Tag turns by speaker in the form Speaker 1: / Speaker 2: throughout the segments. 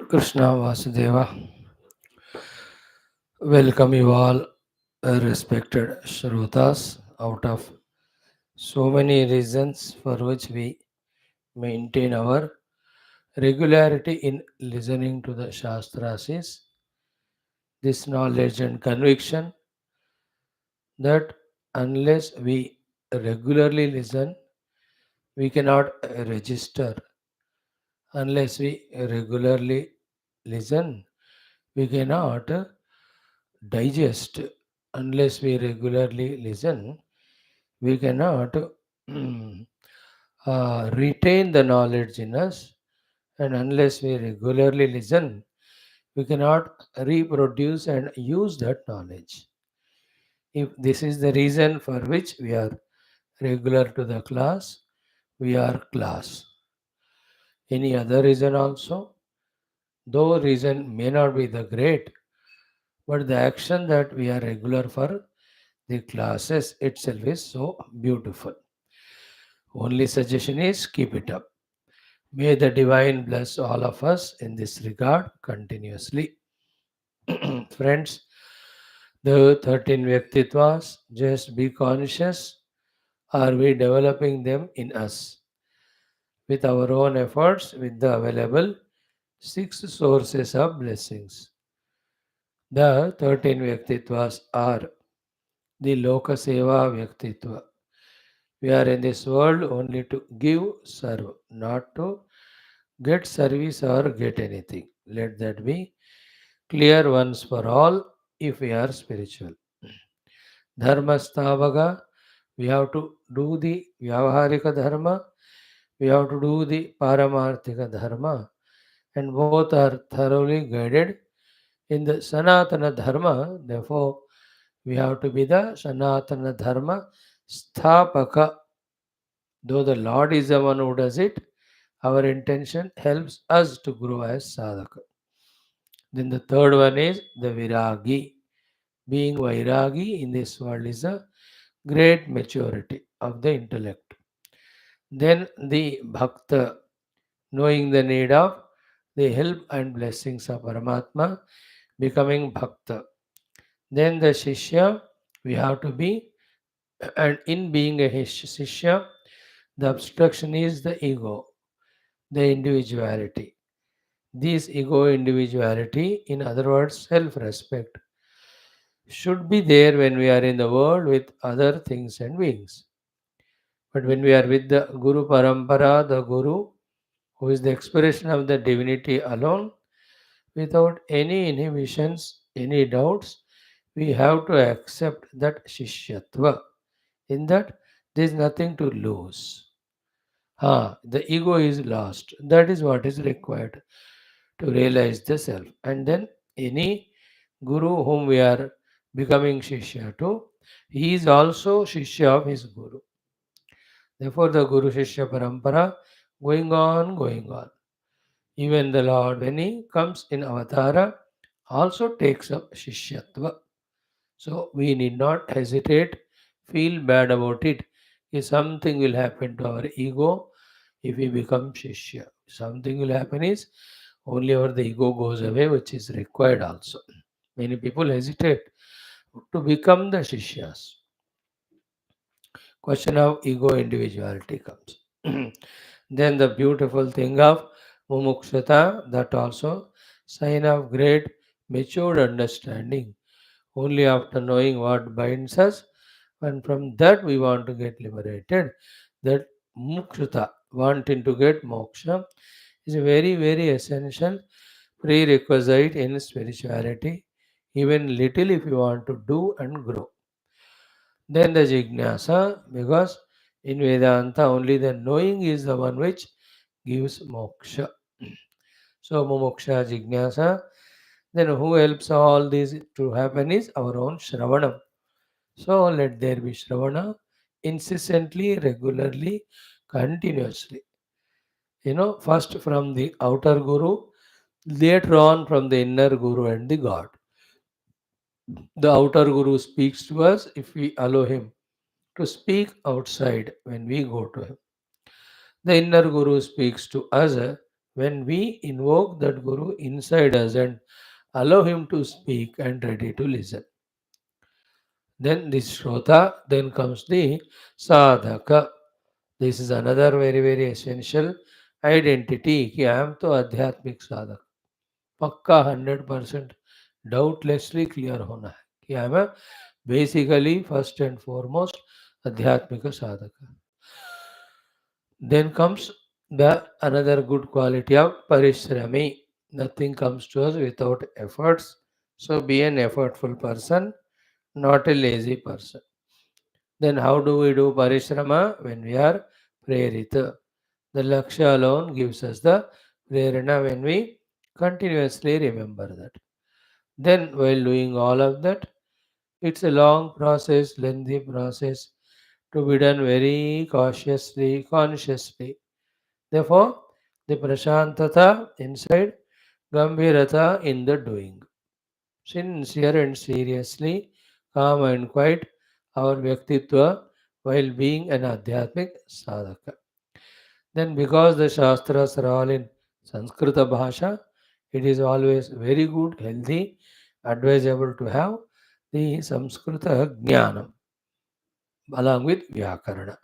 Speaker 1: Krishna Vasudeva. Welcome you all, respected Shrutas, out of so many reasons for which we maintain our regularity in listening to the Shastras is this knowledge and conviction that unless we regularly listen, we cannot register. Unless we regularly listen, we cannot digest. Unless we regularly listen, we cannot retain the knowledge in us, and unless we regularly listen, we cannot reproduce and use that knowledge. If this is the reason for which we are regular to the class, we are class. Any other reason also, though reason may not be the great, but the action that we are regular for the classes itself is so beautiful. Only suggestion is keep it up. May the divine bless all of us in this regard continuously. Friends, the 13 Vyaktitvas, just be conscious, are we developing them in us with our own efforts, with the available 6 sources of blessings. The 13 Vyaktitvas are the Loka Seva Vyaktitva. We are in this world only to give, serve, not to get service or get anything. Let that be clear once for all if we are spiritual. Dharmastavaga, we have to do the Vyavaharika Dharma, we have to do the Paramarthika Dharma, and both are thoroughly guided in the Sanatana Dharma. Therefore, we have to be the Sanatana Dharma Sthapaka. Though the Lord is the one who does it, our intention helps us to grow as sadhaka. Then the third one is the Viragi. Being Vairagi in this world is a great maturity of the intellect. Then the Bhakta, knowing the need of the help and blessings of Paramatma, becoming Bhakta. Then the Shishya, we have to be, and in being a Shishya, the obstruction is the ego, the individuality. This ego individuality, in other words, self respect, should be there when we are in the world with other things and beings. But when we are with the Guru Parampara, the Guru, who is the expression of the divinity alone, without any inhibitions, any doubts, we have to accept that Shishyatva. In that, there is nothing to lose. The ego is lost. That is what is required to realize the self. And then any guru whom we are becoming Shishya to, he is also Shishya of his guru. Therefore, the Guru Shishya Parampara going on, going on. Even the Lord, when he comes in Avatara, also takes up Shishyatva. So we need not hesitate, feel bad about it. If something will happen to our ego if we become Shishya. Something will happen is only our the ego goes away, which is required also. Many people hesitate to become the Shishyas. Question of ego individuality comes. Then the beautiful thing of mumukshata, that also sign of great matured understanding. Only after knowing what binds us, and from that we want to get liberated. That mukshata, wanting to get moksha, is a very, very essential prerequisite in spirituality. Even little if you want to do and grow. Then the jignasa, because in Vedanta only the knowing is the one which gives moksha. So mumuksha jignasa, then who helps all this to happen is our own Shravanam. So let there be Shravana incessantly, regularly, continuously. First from the outer guru, later on from the inner guru and the God. The outer guru speaks to us if we allow him to speak outside when we go to him. The inner guru speaks to us when we invoke that Guru inside us and allow him to speak and ready to listen. Then this Shrota, then comes the Sadhaka. This is another very, very essential identity कि I am तो आध्यात्मिक साधक, पक्का 100% डाउटलेसली clear होना है कि I am basically first and foremost आध्यात्मिक साधक. Then comes the another good quality of parishrami. Nothing comes to us without efforts. So be an effortful person, not a lazy person. Then how do we do parishrama? When we are prerita. The lakshya alone gives us the prerana when we continuously remember that. Then while doing all of that, it's a long process, lengthy process to be done very cautiously, consciously. Therefore, the prashantata inside, gambhirata in the doing. Sincere and seriously, calm and quiet, our Vyaktitva while being an Adhyatmic sadhaka. Then, because the Shastras are all in Sanskrita Bhasha, it is always very good, healthy, advisable to have the Samskrita Jnanam along with Vyakarana.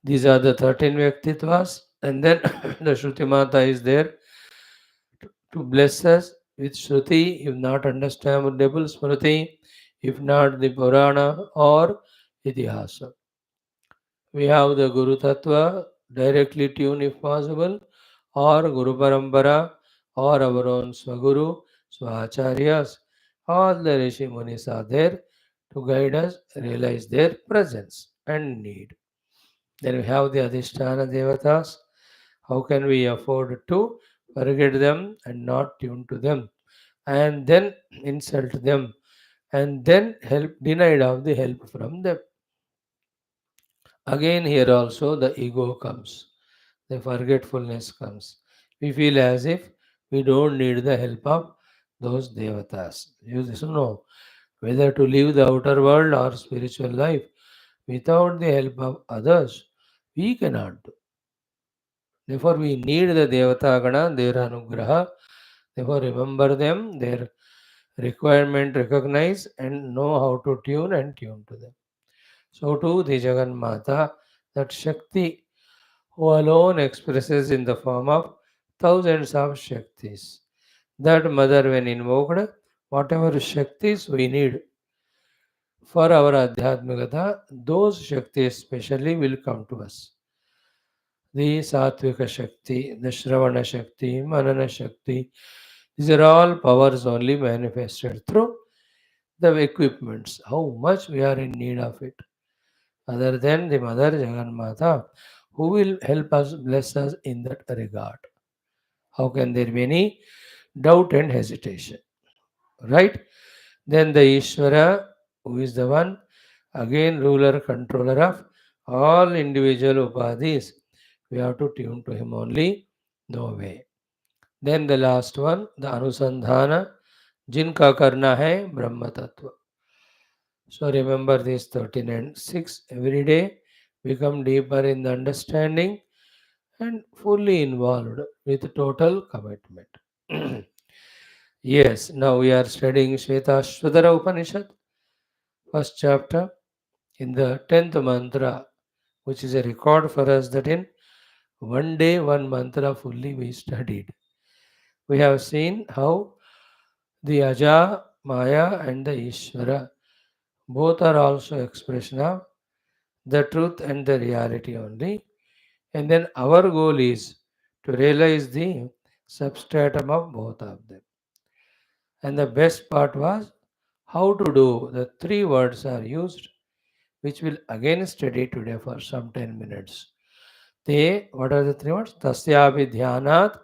Speaker 1: These are the 13 Vyaktitvas, and then the Shruti Mata is there to bless us with Shruti, if not understandable Smriti, if not the Purana or Itihasa. We have the Guru Tattva directly tuned if possible, or Guru Parampara, or our own Swaguru, Swacharyas. All the Rishi Munis are there to guide us, realize their presence and need. Then we have the Adhisthana Devatas. How can we afford to forget them and not tune to them, and then insult them, and then help denied of the help from them? Again, here also the ego comes, the forgetfulness comes. We feel as if we don't need the help of those devatas. You just know whether to live the outer world or spiritual life without the help of others, we cannot do. Therefore, we need the Devata Gana, their Anugraha. Therefore, remember them, their requirement recognize, and know how to tune and tune to them. So, too, the Jagan Mata, that Shakti, who alone expresses in the form of thousands of Shaktis. That mother, when invoked, whatever Shaktis we need for our Adhyatmikata, those Shaktis especially will come to us. The Satvika Shakti, the Shravana Shakti, Manana Shakti, these are all powers only manifested through the equipments. How much we are in need of it. Other than the Mother Jagannatha, who will help us, bless us in that regard. How can there be any doubt and hesitation? Right? Then the Ishvara, who is the one, again ruler, controller of all individual upadhis. We have to tune to him only, no way. Then the last one, the Anusandhana, जिनका करना है ब्रह्म तत्व. So remember these 13 and 6 every day. Become deeper in the understanding and fully involved with total commitment. Yes, now we are studying Shwethashwathara Upanishad, first chapter, in the 10th mantra, which is a record for us that in one day, one mantra fully we studied. We have seen how the Aja, Maya, and the Ishvara both are also expression of the truth and the reality only. And then our goal is to realize the substratum of both of them. And the best part was how to do. The three words are used, which we'll again study today for some 10 minutes. They, what are the three words? Tasyavi dhyanat,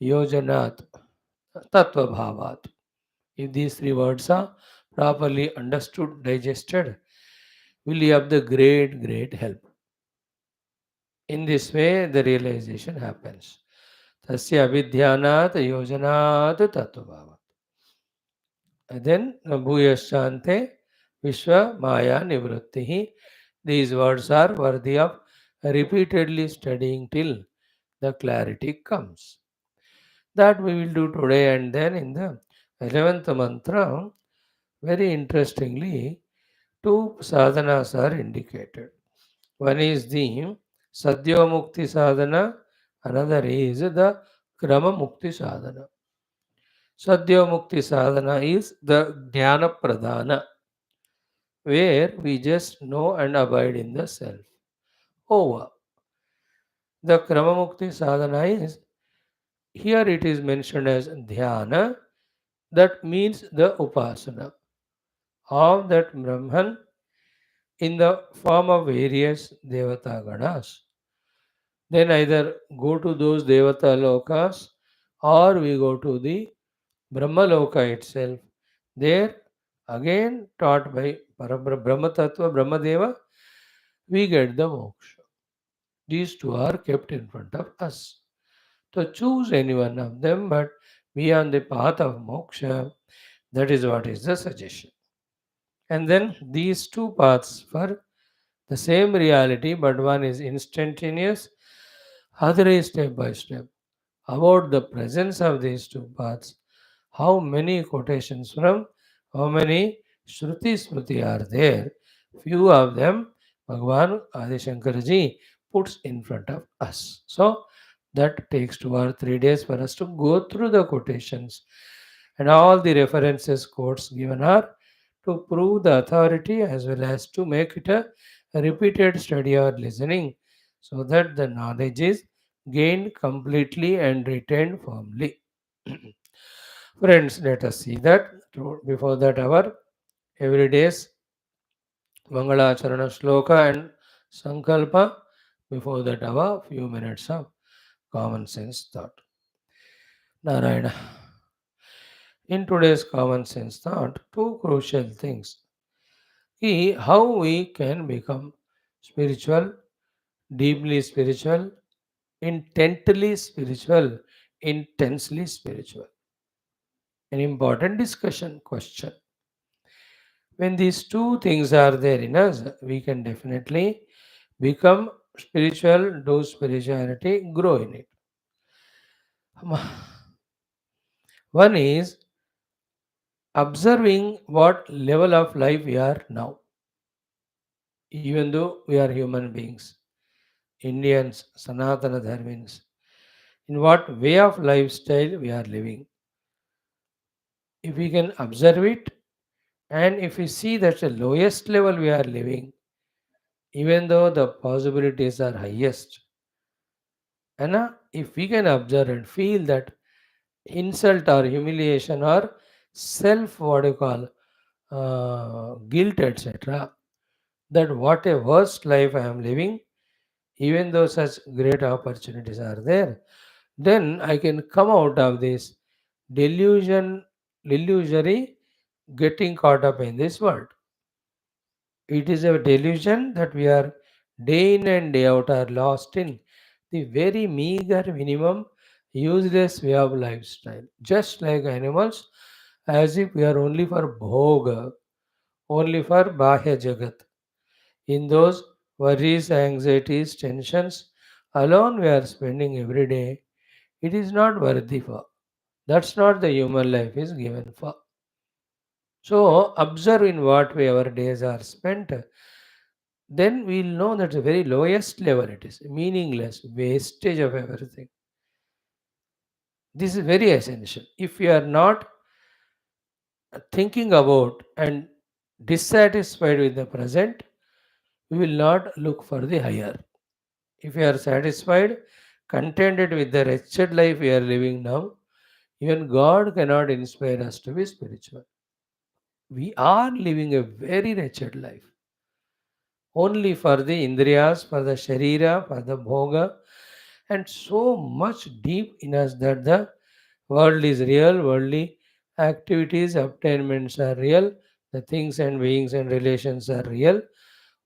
Speaker 1: yojanat, tattva bhavat. If these three words are properly understood, digested, will have the great, great help. In this way, the realization happens. Tasya vidhyanat yojanat tattva. And then bhuyashante vishwa maya nivrittihi. These words are worthy of repeatedly studying till the clarity comes. That we will do today, and then in the 11th mantra, very interestingly, two sadhanas are indicated. One is the Sadhya Mukti sadhana, another is the Krama Mukti sadhana. Sadhya Mukti sadhana is the Dhyana Pradhana, where we just know and abide in the self. Over. The Krama Mukti sadhana is, here it is mentioned as Dhyana, that means the Upasana of that Brahman in the form of various Devata Ganas. Then either go to those Devata Lokas or we go to the Brahma Loka itself. There, again taught by Brahma Tattva, Brahma Deva, we get the moksha. These two are kept in front of us. To choose any one of them, but be on the path of moksha, that is what is the suggestion. And then these two paths for the same reality, but one is instantaneous, other is step by step. About the presence of these two paths, how many quotations from how many Shruti Smriti are there? Few of them Bhagavan Adi Shankaraji puts in front of us. So that takes 2 or 3 days for us to go through the quotations, and all the references quotes given are to prove the authority as well as to make it a repeated study or listening, so that the knowledge is gained completely and retained firmly. Friends, let us see that. Before that, our everyday's Mangalacharana Shloka and Sankalpa. Before that, our few minutes of common sense thought. Narayana. In today's common sense thought, two crucial things. How we can become spiritual, deeply spiritual, intently spiritual, intensely spiritual. An important discussion question. When these two things are there in us, we can definitely become spiritual, do spirituality, grow in it. One is observing what level of life we are now, even though we are human beings, Indians, Sanatana Dharmins, in what way of lifestyle we are living. If we can observe it, and if we see that the lowest level we are living, even though the possibilities are highest, and if we can observe and feel that insult or humiliation or self, what you call, guilt, etc., that what a worst life I am living, even though such great opportunities are there, then I can come out of this delusion, illusory getting caught up in this world. It is a delusion that we are day in and day out are lost in the very meager, minimum, useless way of lifestyle. Just like animals, as if we are only for bhoga, only for bahya jagat. In those worries, anxieties, tensions alone we are spending every day, it is not worthy for. That's not the human life is given for. So observe in what way our days are spent, then we'll know that the very lowest level it is, meaningless, wastage of everything. This is very essential. If we are not thinking about and dissatisfied with the present, we will not look for the higher. If we are satisfied, contented with the wretched life we are living now, even God cannot inspire us to be spiritual. We are living a very wretched life. Only for the indriyas, for the sharira, for the bhoga, and so much deep in us that the world is real, worldly activities, obtainments are real, the things and beings and relations are real.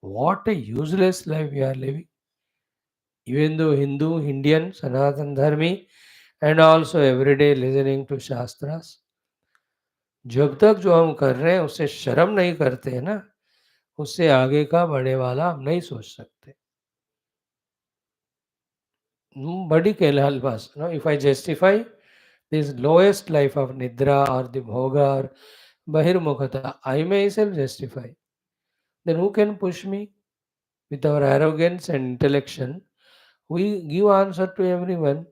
Speaker 1: What a useless life we are living. Even though Hindu, Indian, Sanatan Dharmi, and also every day listening to Shastras, जब तक जो हम कर रहे हैं उससे शर्म नहीं करते हैं ना, उससे आगे का बड़े वाला हम नहीं सोच सकते. Badi Kelal was. If I justify this lowest life of Nidra or the Bhoga or Bahirmukhata, I myself justify. Then who can push me? With our arrogance and intellection, we give answer to everyone.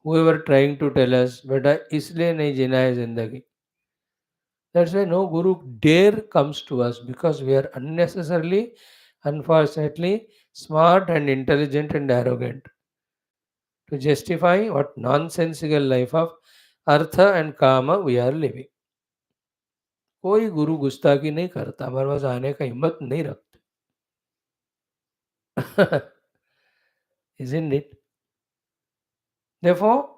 Speaker 1: Whoever trying to tell us, beta isliye nahi jina hai zindagi. That's why no guru dare comes to us because we are unnecessarily, unfortunately, smart and intelligent and arrogant to justify what nonsensical life of artha and kama we are living. कोई गुरु गुस्ताखी नहीं करता हमारे पास आने का हिम्मत नहीं रखते isn't it? Therefore,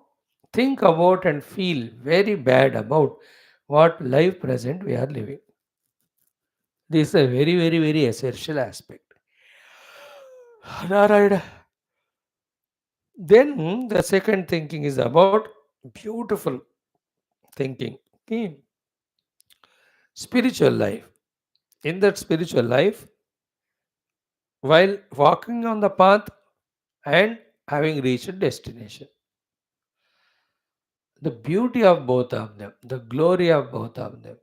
Speaker 1: think about and feel very bad about what life present we are living. This is a very, very, very essential aspect. Alright. Then the second thinking is about beautiful thinking. Okay. Spiritual life. In that spiritual life, while walking on the path and having reached a destination, the beauty of both of them, the glory of both of them,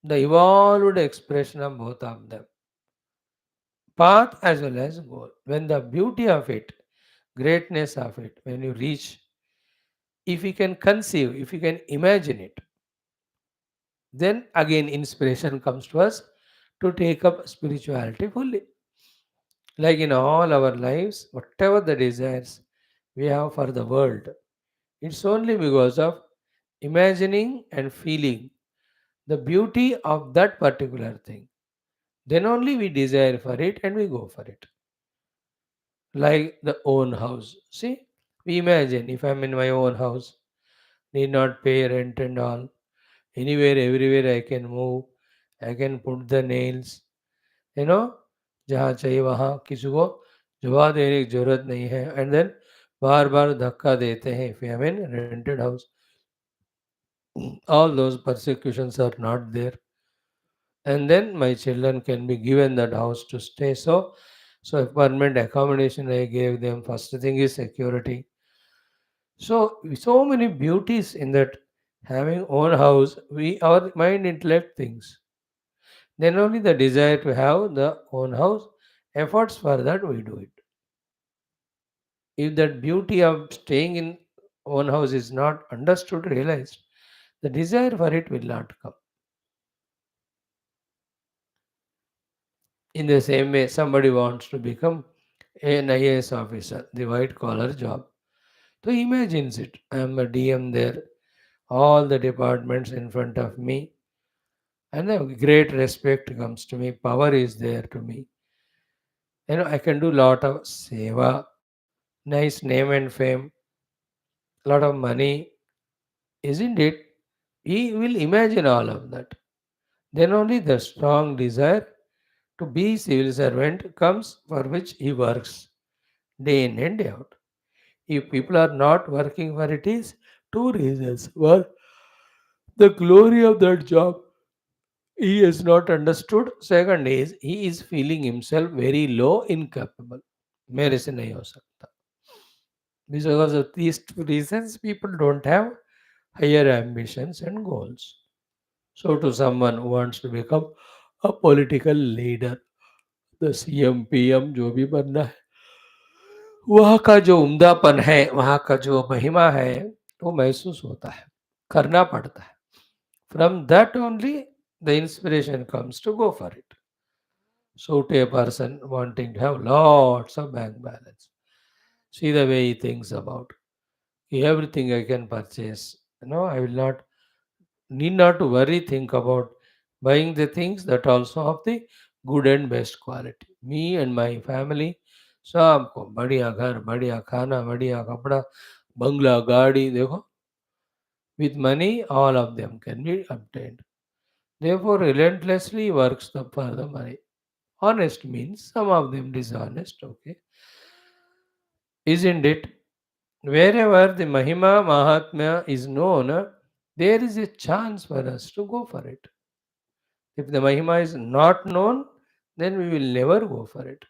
Speaker 1: the evolved expression of both of them, path as well as goal. When the beauty of it, greatness of it, when you reach, if you can conceive, if you can imagine it, then again inspiration comes to us to take up spirituality fully. Like in all our lives, whatever the desires we have for the world, it's only because of imagining and feeling the beauty of that particular thing. Then only we desire for it and we go for it. Like the own house. See, we imagine if I'm in my own house, need not pay rent and all. Anywhere, everywhere I can move. I can put the nails. You know, जहाँ चाहिए वहाँ किसी को जवाब देने की जरूरत नहीं है. And then बार बार धक्का देते हैं. If I'm in rented house, all those persecutions are not there. And then my children can be given that house to stay. So permanent accommodation I gave them. First thing is security. So many beauties in that having own house. We our mind intellect things. Then only the desire to have the own house. Efforts for that we do it. If that beauty of staying in own house is not understood, realized, the desire for it will not come. In the same way, somebody wants to become an IAS officer, the white collar job. So he imagines it. I am a DM there, all the departments in front of me, and a great respect comes to me. Power is there to me. I can do lot of seva, nice name and fame, lot of money, isn't it? He will imagine all of that. Then only the strong desire to be civil servant comes for which he works day in and day out. If people are not working for it is two reasons. One, the glory of that job he has not understood. Second is he is feeling himself very low, incapable. मेरे से नहीं हो सकता. Because of these two reasons, people don't have higher ambitions and goals. So, to someone who wants to become a political leader, the CM, PM, जो भी बनना है, वहाँ का जो उम्दापन है, वहाँ का जो महिमा है, वो महसूस होता है, करना पड़ता है. From that only the inspiration comes to go for it. So, to a person wanting to have lots of bank balance, see the way he thinks about everything I can purchase. I will not need not to worry, think about buying the things that also of the good and best quality. Me and my family, सबको बढ़िया घर, बढ़िया खाना, बढ़िया कपड़ा, बंगला, गाड़ी, देखो. With money, all of them can be obtained. Therefore, relentlessly works for the money. Honest means some of them dishonest, okay? Isn't it? Wherever the Mahima Mahatmya is known, there is a chance for us to go for it. If the Mahima is not known, then we will never go for it.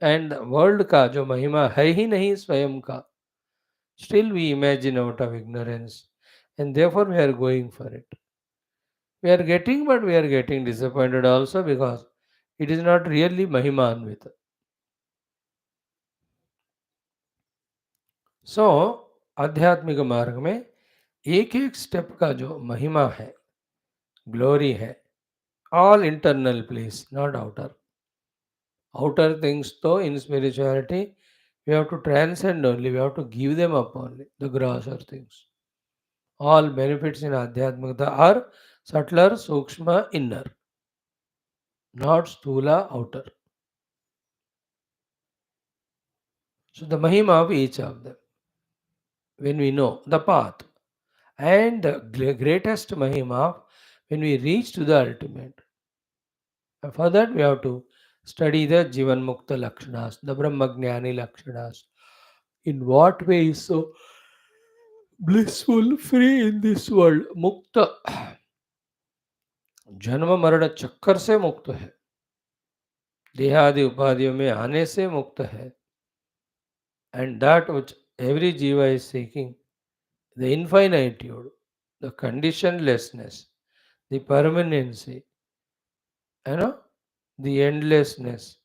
Speaker 1: And world का जो महिमा है ही नहीं स्वयं का, still we imagine out of ignorance, and therefore we are going for it. We are getting, but we are getting disappointed also because it is not really महिमान्वित. सो आध्यात्मिक मार्ग में एक एक स्टेप का जो महिमा है, ग्लोरी है, all internal please, not outer. Outer things though in spirituality, we have to transcend only, we have to give them up only, the grosser things. All benefits in Adhyatmikata are subtler, sukshma, inner, not sthula, outer. So the mahima of each of them, when we know the path, and the greatest mahima when we reach to the ultimate. And for that, we have to study the Jivan Mukta Lakshanas, the Brahmagnani Lakshanas. In what way is so blissful, free in this world? Mukta, जन्म मरण चक्कर से मुक्त है, देहादि उपाधियों में आने से मुक्त है. And that which every jiva is seeking, the infinitude, the conditionlessness, the permanency, you know, the endlessness,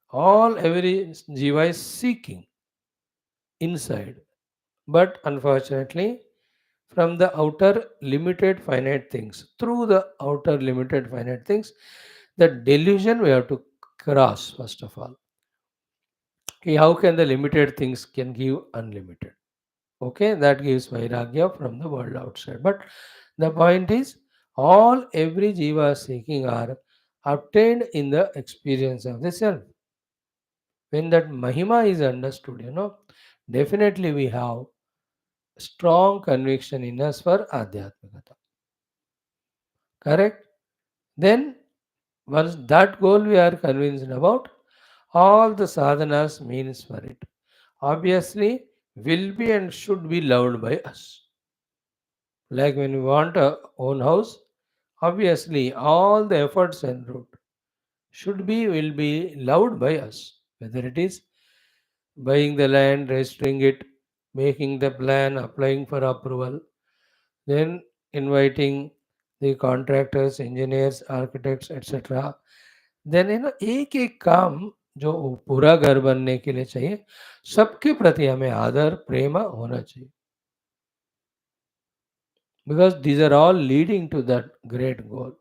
Speaker 1: all every jiva is seeking inside. But unfortunately, from the outer limited finite things, through the outer limited finite things, the delusion we have to cross first of all. Okay, how can the limited things can give unlimited? Okay, that gives vairagya from the world outside. But the point is, all every jiva seeking are obtained in the experience of the self. When that mahima is understood, definitely we have strong conviction in us for adhyatmikata. Correct? Then, once that goal we are convinced about, all the sadhanas means for it. Obviously, will be and should be loved by us. Like when we want a own house, obviously all the efforts and route should be will be loved by us. Whether it is buying the land, registering it, making the plan, applying for approval, then inviting the contractors, engineers, architects, etc. Then एक एक काम जो पूरा घर बनने के लिए चाहिए, सबके प्रति हमें आदर प्रेम होना चाहिए, because these are all leading to that great goal.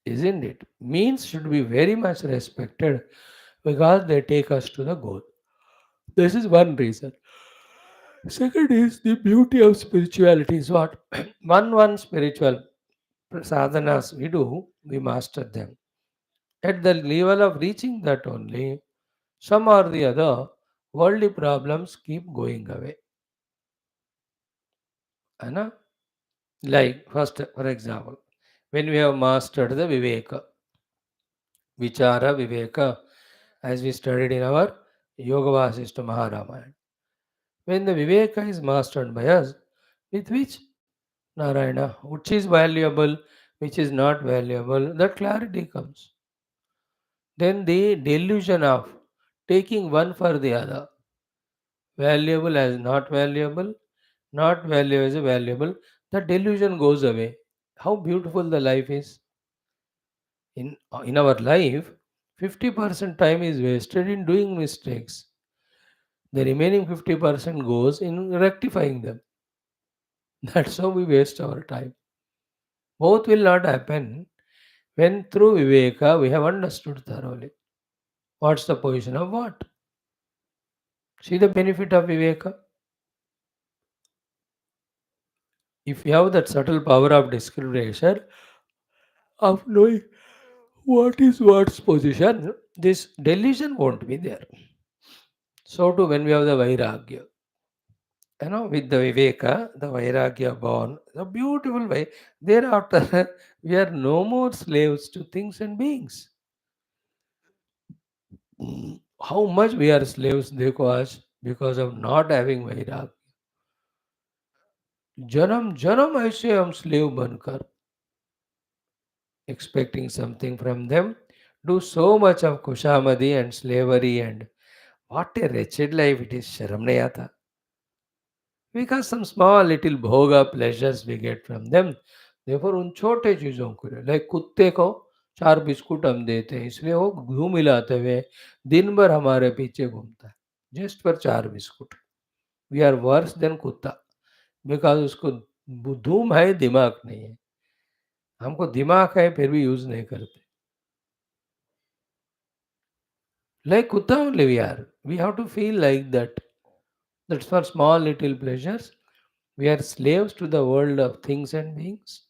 Speaker 1: Isn't it? Means should be very much respected because they take us to the goal. This is one reason. Second is the beauty of spirituality is what? One spiritual sadhanas we do, we master them. At the level of reaching that only, some or the other worldly problems keep going away. है ना? Like first, for example, when we have mastered the Viveka, Vichara Viveka, as we studied in our Yoga Vasishta Maharamayana. When the Viveka is mastered by us, with which Narayana, which is valuable, which is not valuable, that clarity comes. Then the delusion of taking one for the other, valuable as not valuable as valuable, the delusion goes away. How beautiful the life is. In our life, 50% time is wasted in doing mistakes. The remaining 50% goes in rectifying them. That's how we waste our time. Both will not happen when through Viveka we have understood thoroughly. What's the position of what? See the benefit of Viveka? If you have that subtle power of discrimination, of knowing what is what's position, this delusion won't be there. So too when we have the Vairagya. With the Viveka, the Vairagya born, the beautiful way. Thereafter, we are no more slaves to things and beings. How much we are slaves, देखो आज, because of not having Vairagya. जन्म जन्म ऐसे हम slave बनकर expecting something from them do so much of kushamadi and slavery, and what a wretched life it is, sharam nahi aata. Because some small little bhoga pleasures we get from them. Therefore उन छोटे चीज़ों को like कुत्ते को 4 biscuit हम देते हैं इसलिए वो घूम हिलाते हुए दिन भर हमारे पीछे घूमता है just for 4 biscuit. We are worse than कुत्ता बिकॉज उसको धूम है दिमाग नहीं है. हमको दिमाग है फिर भी यूज नहीं करते. लाइक कुत्ता only we have to feel like that. That's for small little pleasures. We are slaves to the world of things and beings.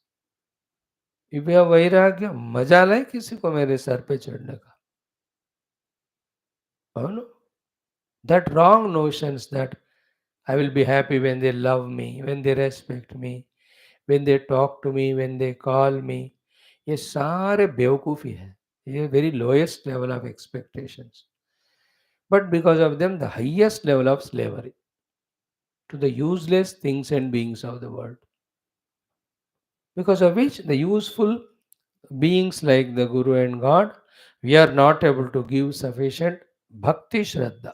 Speaker 1: कृपया वैराग्य मजा लाए किसी को मेरे सर पे चढ़ने का. అవును. That wrong notions that I will be happy when they love me, when they respect me, when they talk to me, when they call me. ये सारे बेवकूफ़ी है. ये very lowest level of expectations. But because of them, the highest level of slavery to the useless things and beings of the world. Because of which the useful beings like the Guru and God, we are not able to give sufficient bhakti shraddha.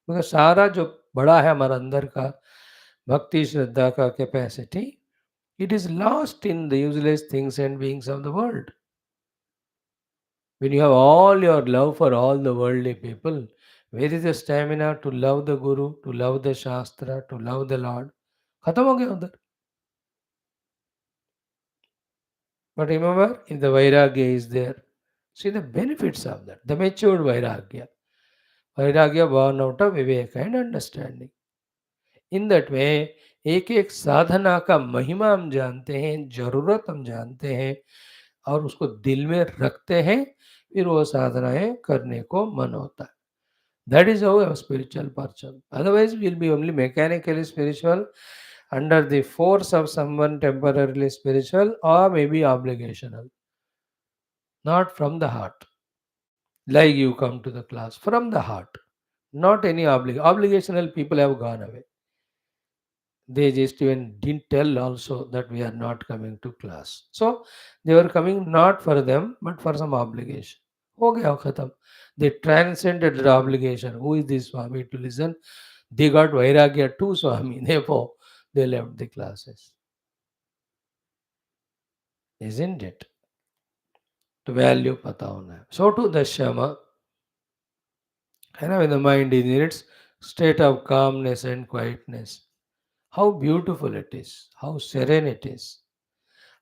Speaker 1: because सारा जो बड़ा है हमारा अंदर का भक्ति श्रद्धा का capacity it is lost in the useless things and beings of the world. When you have all your love for all the worldly people, where is the stamina to love the Guru, to love the Shastra, to love the Lord? खत्म हो गया उधर. But remember, if the Vairagya is there, see the benefits of that. The matured Vairagya. Vairagya born out of Viveka and understanding. In that way एक एक साधना का महिमा हम जानते हैं, ज़रूरत हम जानते हैं और उसको दिल में रखते हैं, फिर वो साधनाएँ करने को मन होता है. That is how a spiritual person. Otherwise we will be only mechanically spiritual under the force of someone temporarily spiritual or maybe obligational, not from the heart. Like you come to the class from the heart, not any obligational people have gone away. They just even didn't tell also that we are not coming to class. So they were coming not for them but for some obligation. हो गया खत्म. They transcended the obligation. Who is this Swami to listen? They got vairagya too Swami. Therefore they left the classes. Isn't it? To value pata hona hai. So to the Shama, when the mind is in its state of calmness and quietness, how beautiful it is, how serene it is,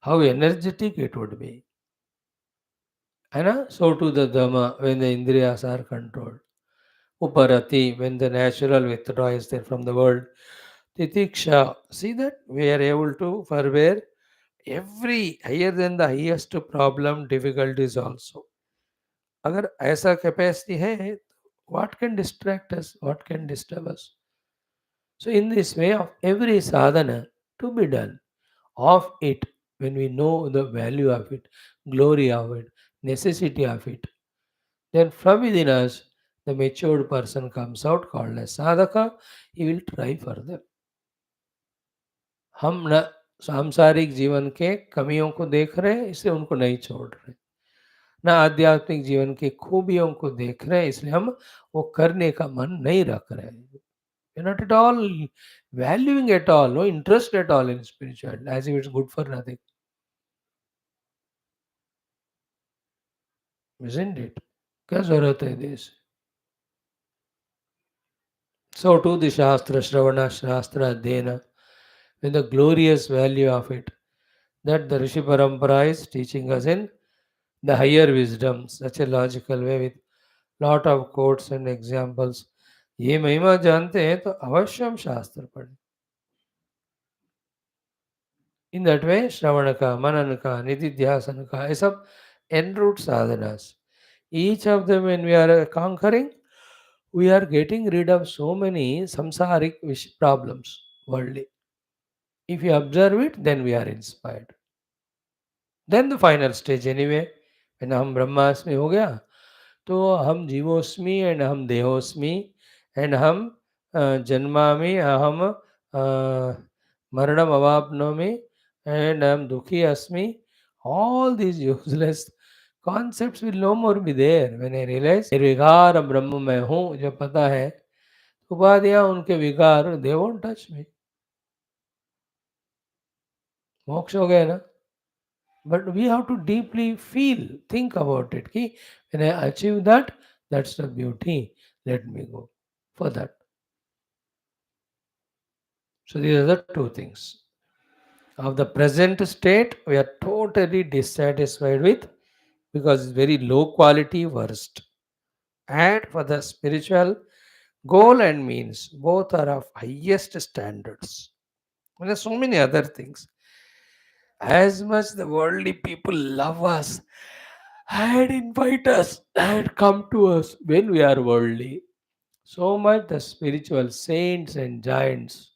Speaker 1: how energetic it would be. So too the Dhamma when the Indriyas are controlled. Uparati when the natural withdrawal is there from the world. Titiksha, see that we are able to forbear every higher than the highest problem difficulties also. अगर ऐसा capacity है, what can distract us, what can disturb us? So in this way of every sadhana to be done, of it, when we know the value of it, glory of it, necessity of it, then from within us, the matured person comes out called as sadhaka. He will try further. हम न सांसारिक जीवन के कमियों को देख रहे हैं इसलिए उनको नहीं छोड़ रहे, न आध्यात्मिक जीवन की खूबियों को देख रहे हैं इसलिए हम वो करने का मन नहीं रख रहे हैं. We're not at all valuing at all, no interest at all in spirituality, as if it's good for nothing, isn't it? क्या जरूरत है देश. So too the Shastra Shravana, Shastra Adhyana, with the glorious value of it, that the Rishi Parampara is teaching us in the higher wisdom, such a logical way with lot of quotes and examples. ये महिमा जानते हैं तो अवश्य हम शास्त्र पढ़ें. In that way श्रवण का, मनन का, निधिध्यासन का, ये सब en route sadhanas. Each of them when we are conquering, we are getting rid of so many samsaric problems worldly. If you observe it, then we are inspired. Then the final stage anyway, when हम ब्रह्मास्मि हो गया, तो हम जीवोस्मि and हम देहोस्मि and हम जन्मामि अहम मरणम अवाप्नोमि and हम दुखी अस्मि. All these useless Concepts will no more be there. When I realize निर्विकार ब्रह्म मैं हूँ, जब पता है, उपाधियां उनके विकार, they won't touch me. मोक्ष हो गया ना. But we have to deeply feel, think about it. कि when I achieve that, that's the beauty. Let me go for that. So these are the two things. Of the present state, we are totally dissatisfied with because it's very low quality, worst. And for the spiritual goal and means, both are of highest standards. And there are so many other things. As much the worldly people love us and invite us and come to us when we are worldly, so much the spiritual saints and giants,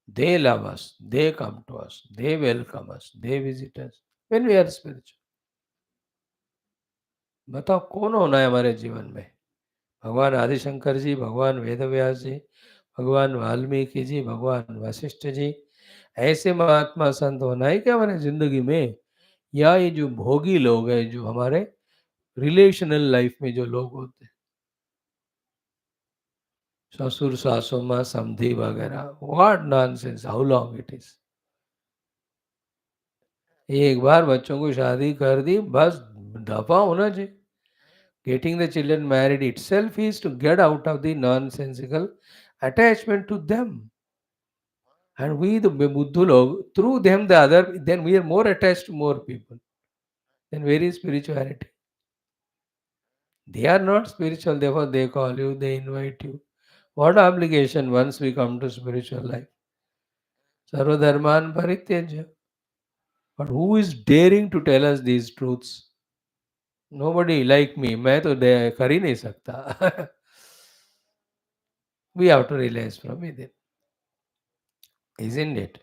Speaker 1: they love us, they come to us, they welcome us, they visit us when we are spiritual. बताओ कौन होना है हमारे जीवन में? भगवान आदिशंकर जी, भगवान वेदव्यास जी, भगवान वाल्मीकि जी, भगवान वशिष्ठ जी, ऐसे महात्मा संत होना है क्या हमारे जिंदगी में? या ये जो भोगी लोग हैं, जो हमारे रिलेशनल लाइफ में जो लोग होते हैं, ससुर सासू माँ समधी वगैरह, what nonsense, how long it is. एक बार बच्चों को शादी कर दी, बस दफा होना चाहिए. Getting the children married itself is to get out of the nonsensical attachment to them. And we, the Buddha log, through them, the other, then we are more attached to more people. Then where is spirituality? They are not spiritual, therefore they call you, they invite you. What obligation once we come to spiritual life? Sarvadharman parityajya. But who is daring to tell us these truths? Nobody like me. मैं तो कर ही नहीं सकता. We have to realize from within, isn't it?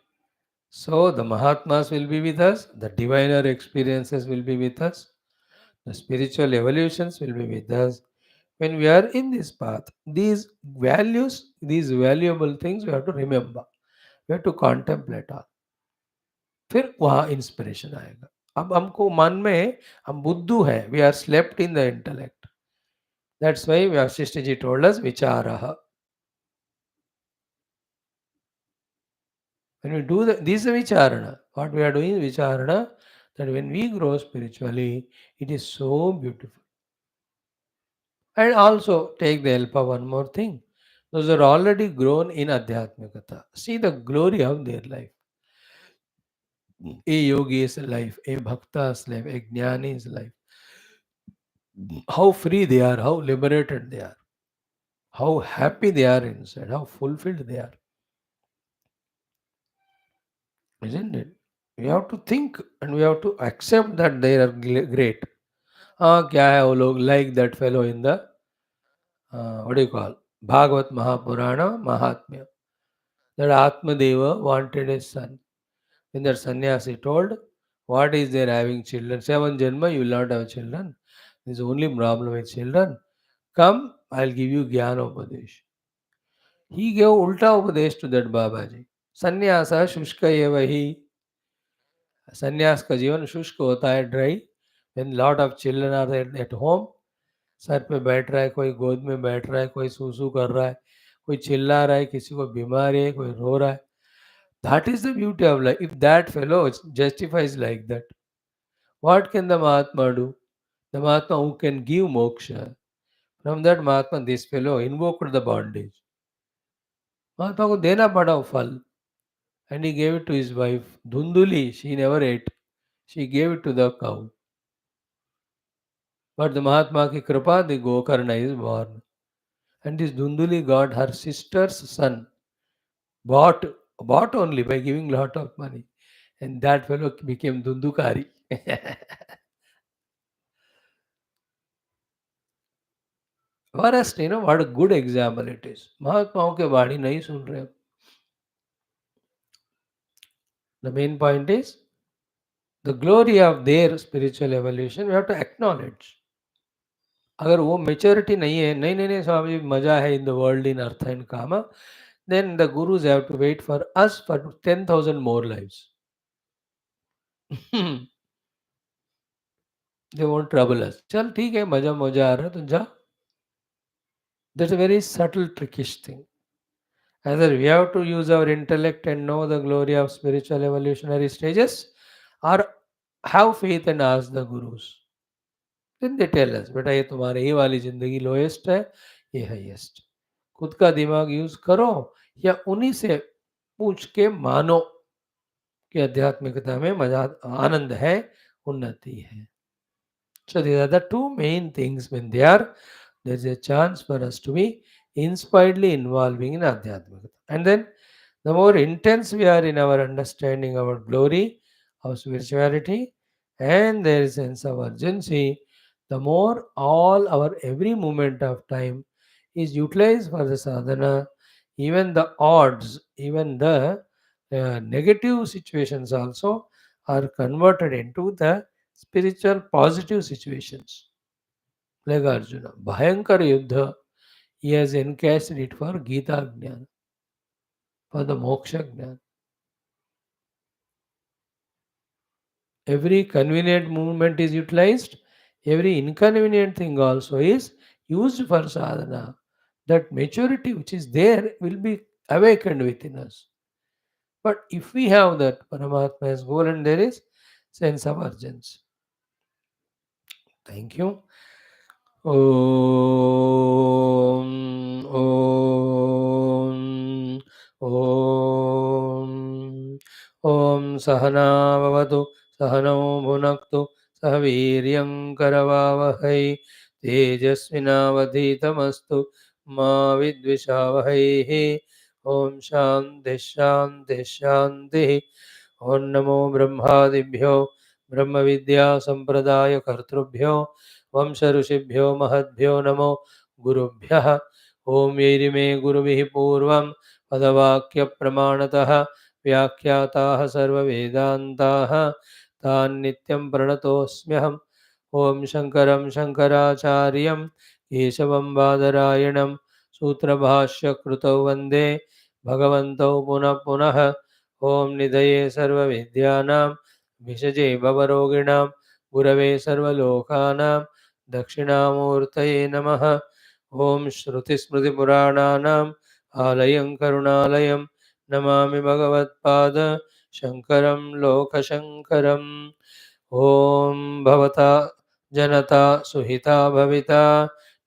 Speaker 1: So the Mahatmas will be with us, the diviner experiences will be with us, the spiritual evolutions will be with us. When we are in this path, these values, these valuable things we have to remember. We have to contemplate on. फिर वहाँ inspiration आएगा. अब हमको मन में हम बुद्धू हैं, we are slept in the intellect. That's why Vasishtha ji told us vicharaha. When we do this is a vicharana. What we are doing is vicharana, that when we grow spiritually, it is so beautiful. And also take the help of one more thing. Those are already grown in Adhyatmikata. See the glory of their life. A yogi's life, a bhakta's life, a jnani's life. How free they are, how liberated they are, how happy they are inside, how fulfilled they are. Isn't it? We have to think and we have to accept that they are great. हाँ क्या है वो लोग, like that fellow in the what do you call Bhagavat Mahapurana Mahatmya, that Atmadeva wanted a son. When that sannyasi told, what is there having children? 7 Janma, you will not have children. There is only problem with children. Come, I'll give you Jnana Upadesh. He gave Ulta Upadesh to that Babaji. Sannyasa Shushka eva hi. संन्यास का जीवन शुष्क होता है, dry. When lot of children are at home, सर पे बैठ रहा है, कोई गोद में बैठ रहा है, कोई सूसू कर रहा है, कोई चिल्ला रहा है, किसी को बीमारी है, कोई रो रहा है. That is the beauty of life. If that fellow justifies like that, what can the mahatma do? The mahatma who can give moksha. From that mahatma this fellow invoked the bondage. महात्मा को देना पड़ा वो फल. And he gave it to his wife. Dhunduli, she never ate. She gave it to the cow. But the Mahatma ki kripa, the Gokarna is born. And this Dhunduli got her sister's son. Bought, bought only by giving lot of money. And that fellow became Dhundukari. For us, what a good example it is. महात्माओं के वाणी नहीं सुन रहे. The main point is the glory of their spiritual evolution. We have to acknowledge. अगर वो maturity नहीं है, नहीं नहीं नहीं स्वामी जी मजा है in the world in artha and kama, then the gurus have to wait for us for 10,000 more lives. They won't trouble us. चल ठीक है, मजा मजा आ रहा है तो जा. That's a very subtle, trickish thing. Either we have to use our intellect and know the glory of spiritual evolutionary stages, or have faith and ask the gurus. Then they tell us, बेटा ये तुम्हारे ही वाली जिंदगी lowest है, ये highest. खुद का दिमाग यूज करो या उन्हीं से पूछ के मानो कि आध्यात्मिकता में मजा आनंद है, उन्नति है. So these are the two main things. When they are, there is a chance for us to be inspiredly involving in Adhyatmikata. And then the more intense we are in our understanding our glory of spirituality and their sense of urgency, the more all our every moment of time is utilized for the sadhana. Even the odds, even the negative situations also are converted into the spiritual positive situations. Like Arjuna, Bhayankara Yuddha, he has encased it for Gita Jnana, for the Moksha Jnana. Every convenient movement is utilized, every inconvenient thing also is used for sadhana. That maturity which is there will be awakened within us. But if we have that Paramatma as goal and there is sense of urgency. Thank you. ॐ ॐ ॐ ॐ सहना भवतु सहनौ भुनक्तु सह वीर्यं करवावहै तेजस्विनावधीतमस्तु मा विद्विषावहैः ॐ शान्तिः शान्तिः शान्तिः ॐ नमो ब्रह्मादिभ्यो ब्रह्मविद्यासम्प्रदायकर्तृभ्यो वंश ऋषिभ्यो महद्भ्यो नमो गुरुभ्यः. ओम यैरिमे गुरुभिः पूर्वं पदवाक्यप्रमाणतः व्याख्याताः सर्ववेदान्ताः तान् नित्यं प्रणतोऽस्म्यहम्. ओम शङ्करं शङ्कराचार्यं केशवं बादरायणं सूत्रभाष्यकृतौ वन्दे भगवन्तौ पुनः पुनः. ओम निधये सर्वविद्यानां विषजे भवरोगिणां गुरवे सर्वलोकानां दक्षिणामूर्तये नमः. ओम श्रुतिस्मृतिपुराणानाम् आलयं करुणालयं नमामि भगवत्पाद शङ्करं लोकशङ्करम्. ओम भवता जनता सुहिता भविता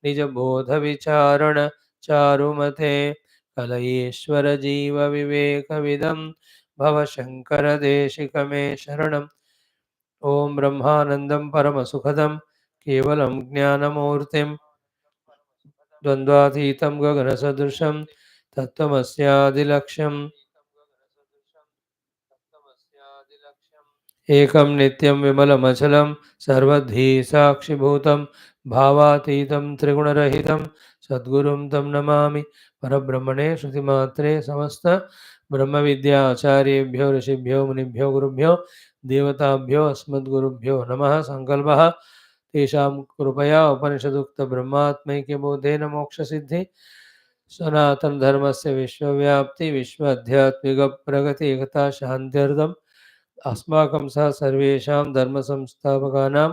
Speaker 1: निजबोधविचारण चारुमते कलयेश्वर जीव विवेकविदं भवशङ्करदेशिकमे शरणम्. ओम ब्रह्मानन्दं परमसुखदं केवलं ज्ञानमूर्तिं द्वन्द्वातीतं गगनसदृशं तत्त्वमस्यादिलक्ष्यम्. एकं नित्यं विमलमचलं सर्वधी साक्षिभूतं भावातीतं त्रिगुणरहितं सद्गुरुं तं नमामि. परब्रह्मणे श्रुतिमात्रे समस्त ब्रह्मविद्याचार्येभ्यो ऋषिभ्यो मुनिभ्यो गुरुभ्यो देवताभ्यो अस्मद्गुरुभ्यो नमः. संकल्पः तेषां कृपया उपनिषदुक्तब्रह्मात्मैक्यबोधेन मोक्षसिद्धि सनातनधर्मस्य विश्वव्याप्ति विश्व आध्यात्मिकप्रगति एकता शान्त्यर्थम् अस्माकं सह सर्वेषां धर्मसंस्थापकानां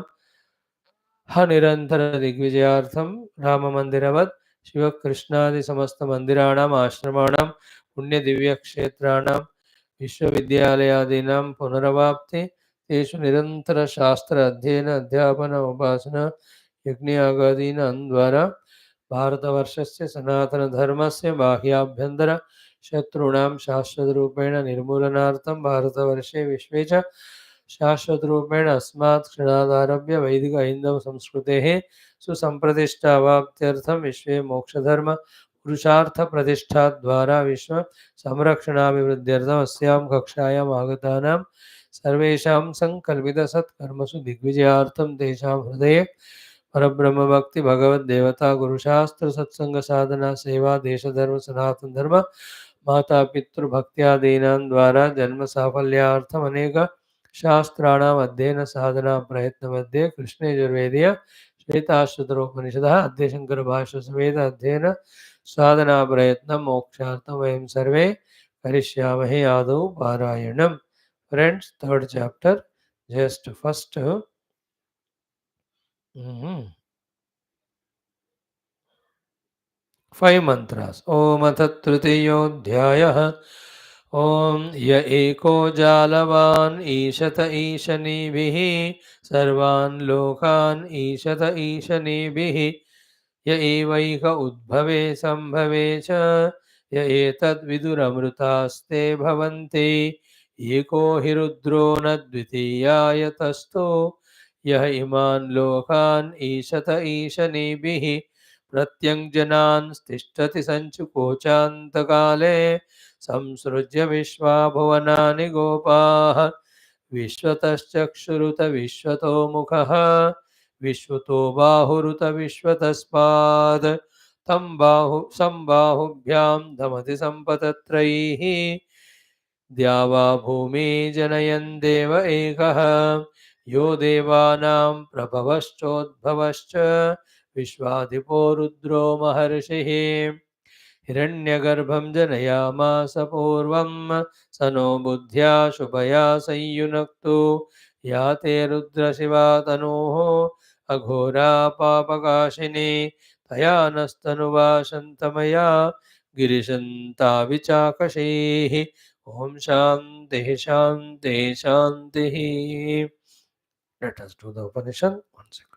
Speaker 1: निरन्तरदिग्विजयार्थं राममन्दिरवत् शिवकृष्णादिसमस्तमन्दिराणाम् आश्रमाणां पुण्यदिव्यक्षेत्राणां विश्वविद्यालयादीनां पुनरवाप्ति तेषु निरन्तरशास्त्र अध्ययन अध्यापन उपासना यज्ञयागादीनां द्वारा भारतवर्षस्य सनातनधर्मस्य बाह्याभ्यन्तर शत्रूणां शाश्वतरूपेण निर्मूलनार्थं भारतवर्षे विश्वे च शाश्वतरूपेण अस्मात् क्षणादारभ्य वैदिक हैन्दव संस्कृतेः सुसम्प्रतिष्ठावाप्त्यर्थं विश्वे मोक्षधर्म पुरुषार्थ प्रतिष्ठाद्वारा विश्व संरक्षणाभिवृद्ध्यर्थम् अस्यां कक्षायाम् आगतानां सर्वेषां सङ्कल्पितसत्कर्मसु दिग्विजयार्थं तेषां हृदये परब्रह्म भक्ति भगवद देवता गुरुशास्त्र सत्संग साधना सेवा देश धर्म सनातन धर्म माता पितृ भक्त्यादीनां द्वारा जन्म साफल्यार्थम अनेक शास्त्राणाम् अध्ययन साधना प्रयत्न मध्ये कृष्ण यजुर्वेदीय श्वेताश्वतरोपनिषदः अद्य शंकर भाष्य समेत अध्ययन साधना प्रयत्न मोक्षार्थम वयं सर्वे करिष्यामहे आदौ पारायणम्. Friends, third chapter, just first 5 mantras. Om atat tritiyodyayah. Om ya eko jalavan ishata ishanibihi sarvan lokan ishata ishanibihi ya evaika udbhave sambhave cha ya etad viduramrutaste bhavanti eko hirudro nadvitiyaya tasto yah iman lokan ishata ishanibihi प्रत्यङ्जनान् तिष्ठति सञ्चुकोचान्तकाले संसृज्य विश्वा भुवनानि गोपाः विश्वतश्चक्षुरुत विश्वतो मुखः विश्वतो बाहुरुत विश्वतस्पाद तं संबाहुभ्यां धमति सम्पतत्रैः द्यावा भूमि जनयन् देव एकः यो देवानां प्रभवश्चोद्भवश्च विश्वाधिपो रुद्रो महर्षिः हिरण्यगर्भं जनयामास पूर्वं स नो बुद्ध्या शुभया संयुनक्तु या ते रुद्रशिवा तनोः अघोरा पापकाशिनी तया नस्तनुवा शन्तमया गिरिशन्ताविचाकशैः ॐ शान्तिः शान्तिः शान्तिः. Let us do the Upanishad once again.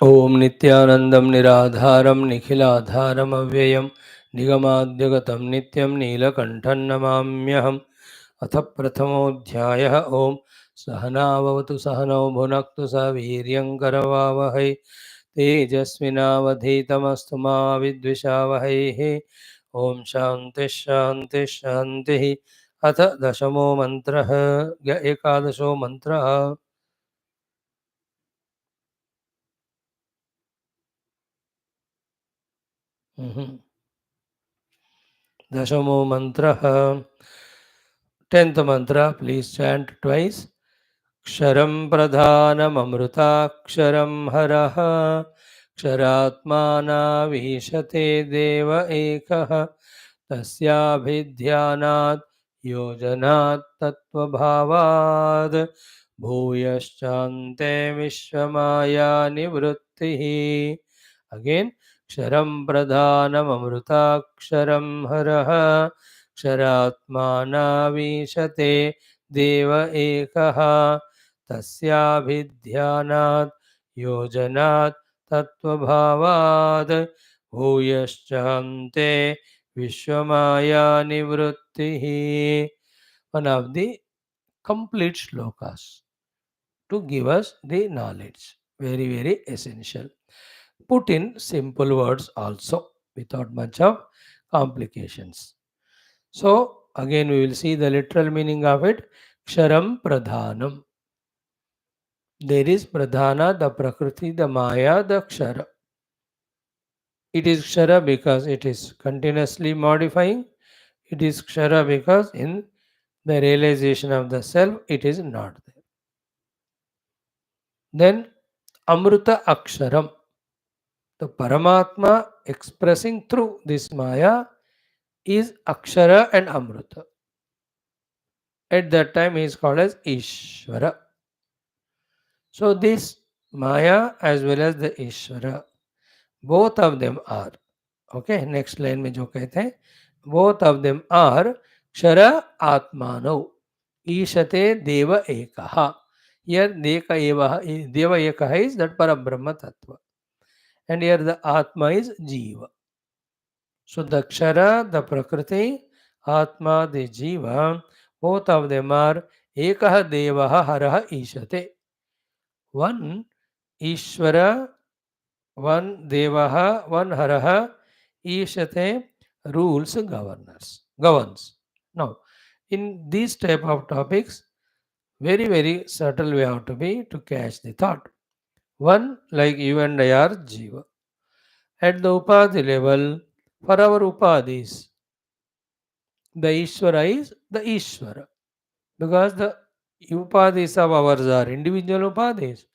Speaker 1: ओम नित्यानंदं निराधारं निखिलाधारम् अव्ययं निगमाद्यगतं नित्यं नीलकण्ठं नमाम्यहम्. अथ प्रथमोऽध्यायः. ओम सहनाववतु सहनौ भुनक्तु सह वीर्यं करवावहै तेजस्विनावधीतमस्तु मा विद्विषावहैः. ओम शान्तिः शान्तिः शान्तिः. अथ दशमो मन्त्रः. एकादशो मन्त्रः. दशमो मंत्रः. 10th mantra, please chant twice. क्षरं प्रधानममृताक्षरं हरः क्षरात्मानावीशते देव एकः तस्याभिध्यानात् योजनात् तत्त्वभावाद् भूयश्चान्ते विश्वमाया निवृत्तिः. Again, Ksharam pradhanam amrutaksharam haraha Ksharatmanavishate deva ekaha Tasyabhidhyanat yojanat tattvabhavad Bhuyaschante Vishwamaya Nivrittihi. One of the complete shlokas to give us the knowledge. Very, very essential. Put in simple words also without much of complications. So, again, we will see the literal meaning of it. Ksharam Pradhanam. There is Pradhana, the Prakriti, the Maya, the Kshara. It is Kshara because it is continuously modifying. It is Kshara because in the realization of the self, it is not there. Then Amruta Aksharam, the Paramatma expressing through this Maya is Akshara and Amruta. At that time, he is called as Ishvara. So, this Maya as well as the Ishvara, both of them are. Okay, next line में जो कहते हैं, both of them are Kshara Atmano. Ishate Deva Ekaha. Here Deva Ekaha is that Parabrahma Tattva. And here the Atma is Jiva. So the Kshara, the Prakriti, Atma, the Jiva, both of them are Ekaha Devaha Haraha Ishate. One Ishvara, one Devaha, one Haraha Ishate rules governs. Now, in these type of topics, very, very subtle we have to be to catch the thought. One, like you and I are Jiva. At the Upadhi level, for our Upadhis, the Ishvara is the Ishvara. Because the Upadhis of ours are individual Upadhis.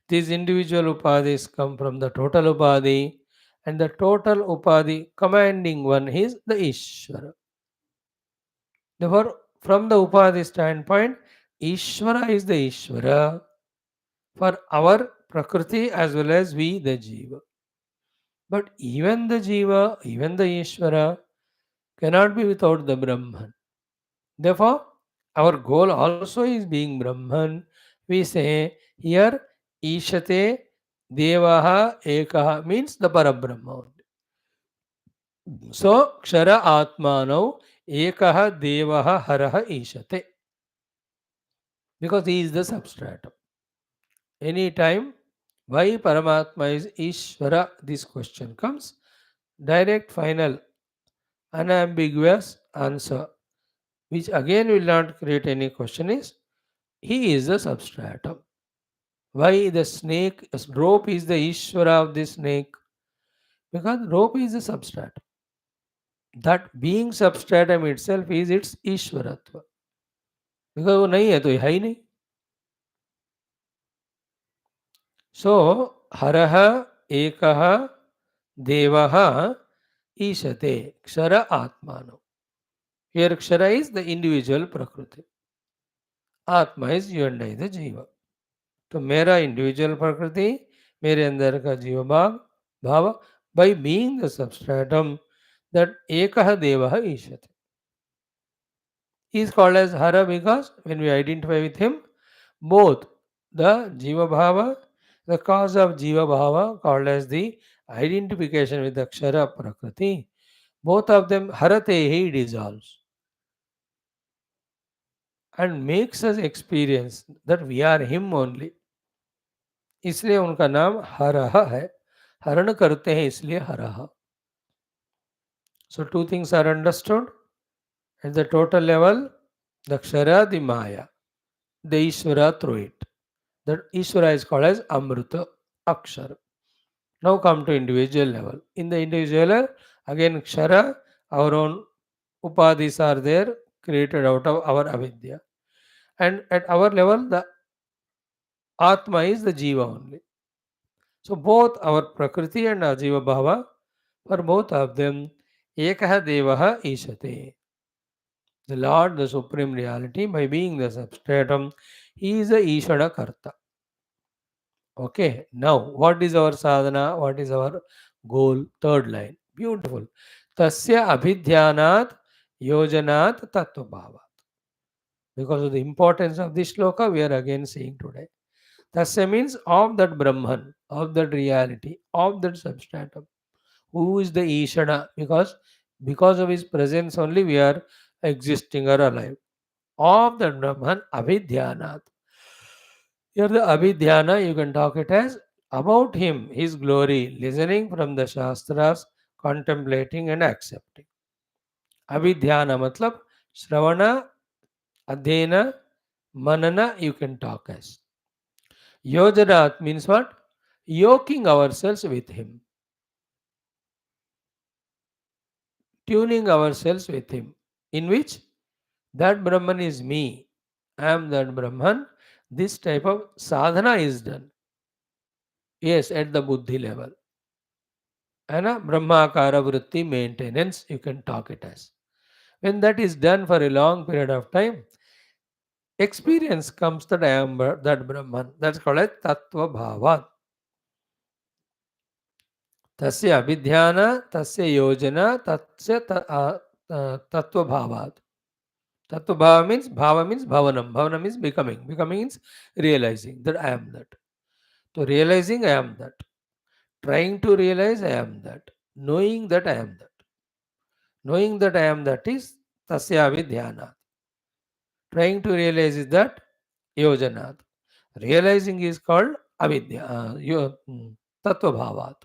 Speaker 1: These individual Upadhis come from the total Upadhi, and the total Upadhi commanding one is the Ishvara. Therefore, from the Upadhi standpoint, Ishvara is the Ishvara for our Prakriti as well as we the Jiva. But even the Jiva, even the Ishvara cannot be without the Brahman. Therefore, our goal also is being Brahman. We say here Ishate Devaha Ekaha means the Parabrahma. So, Kshara Atmano Ekaha Devaha Haraha Ishate. Because he is the substratum. Anytime why Paramatma is Ishvara, this question comes. Direct, final, unambiguous answer, which again will not create any question, is he is the substratum. Why the snake, rope is the Ishvara of the snake? Because rope is the substratum. That being substratum itself is its Ishvaratva. Because वो नहीं है तो है ही नहीं. So, Haraha Ekaha Devaha Ishate Kshara Atmano. Here Kshara is the individual Prakriti. Atma is you and I, the Jiva. तो मेरा individual प्रकृति, मेरे अंदर का जीव भाव, by being the substratum, that ekah devah ishate. He is called as Hara because when we identify with him, both the Jiva Bhava, the cause of Jiva Bhava, called as the identification with the Kshara Prakriti, both of them Harate he dissolves and makes us experience that we are him only. इसलिए उनका नाम हरह है. हरण करते हैं इसलिए हरह. So two things are understood. At the total level, the Kshara, the Maya, the Ishvara through it. The Ishvara is called as Amruta, Akshara. Now come to individual level. In the individual level, again Kshara, our own Upadhis are there, created out of our avidya. And at our level, the Atma is the Jiva only. So both our Prakriti and our Jiva Bhava, for both of them, Ekaha Devaha Ishate. The Lord, the Supreme Reality, by being the substratum, He is the Ishvara Karta. Okay, now what is our sadhana? What is our goal. Third line. Beautiful. Tasya abhidhyanat yojanat tattva bhava. Because of the importance of this shloka, we are again seeing today. Tasya means of that Brahman, of that reality, of that substratum. Who is the Ishana? Because of his presence only we are existing or alive. Of that Brahman, abhidhyanat. Here the abhidhyana, you can talk it as about him, his glory, listening from the Shastras, contemplating and accepting. Abhidhyana matlab Shravana, Adhyena, Manana, you can talk as. Yojanat means what? Yoking ourselves with him, tuning ourselves with him. In which that Brahman is me. I am that Brahman. This type of sadhana is done. Yes, at the buddhi level. And a Brahmakara Vritti maintenance, you can talk it as. When that is done for a long period of time, experience comes that I am that Brahman. That's called as Tattva Bhava. Tasya abhidhyana, tasya yojana, tattva bhavat. Tattva bhava means bhavanam. Bhavanam means becoming. Becoming means realizing that I am that. So realizing I am that. Trying to realize I am that. Knowing that I am that. Knowing that I am that is tasya abhidhyana. Trying to realize is that yojanat. Realizing is called avidya, tattva bhavat.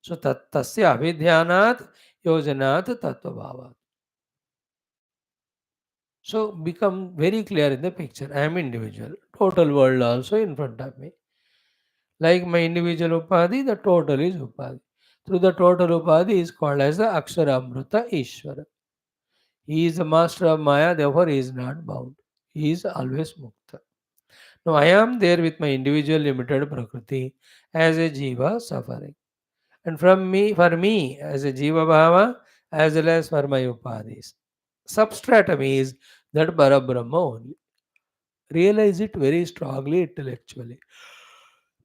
Speaker 1: So tasya abhidhyanat yojanat tattva bhavat. So become very clear in the picture. I am individual. Total world also in front of me. Like my individual upadhi, the total is upadhi. Through the total upadhi is called as the Akshara Amruta Ishvara. He is the master of Maya, therefore he is not bound. He is always mukta. Now I am there with my individual limited prakriti as a jiva suffering. And for me, as a jiva bhava, as well as for my upadhis. Substratum is that Parabrahma only. Realize it very strongly intellectually.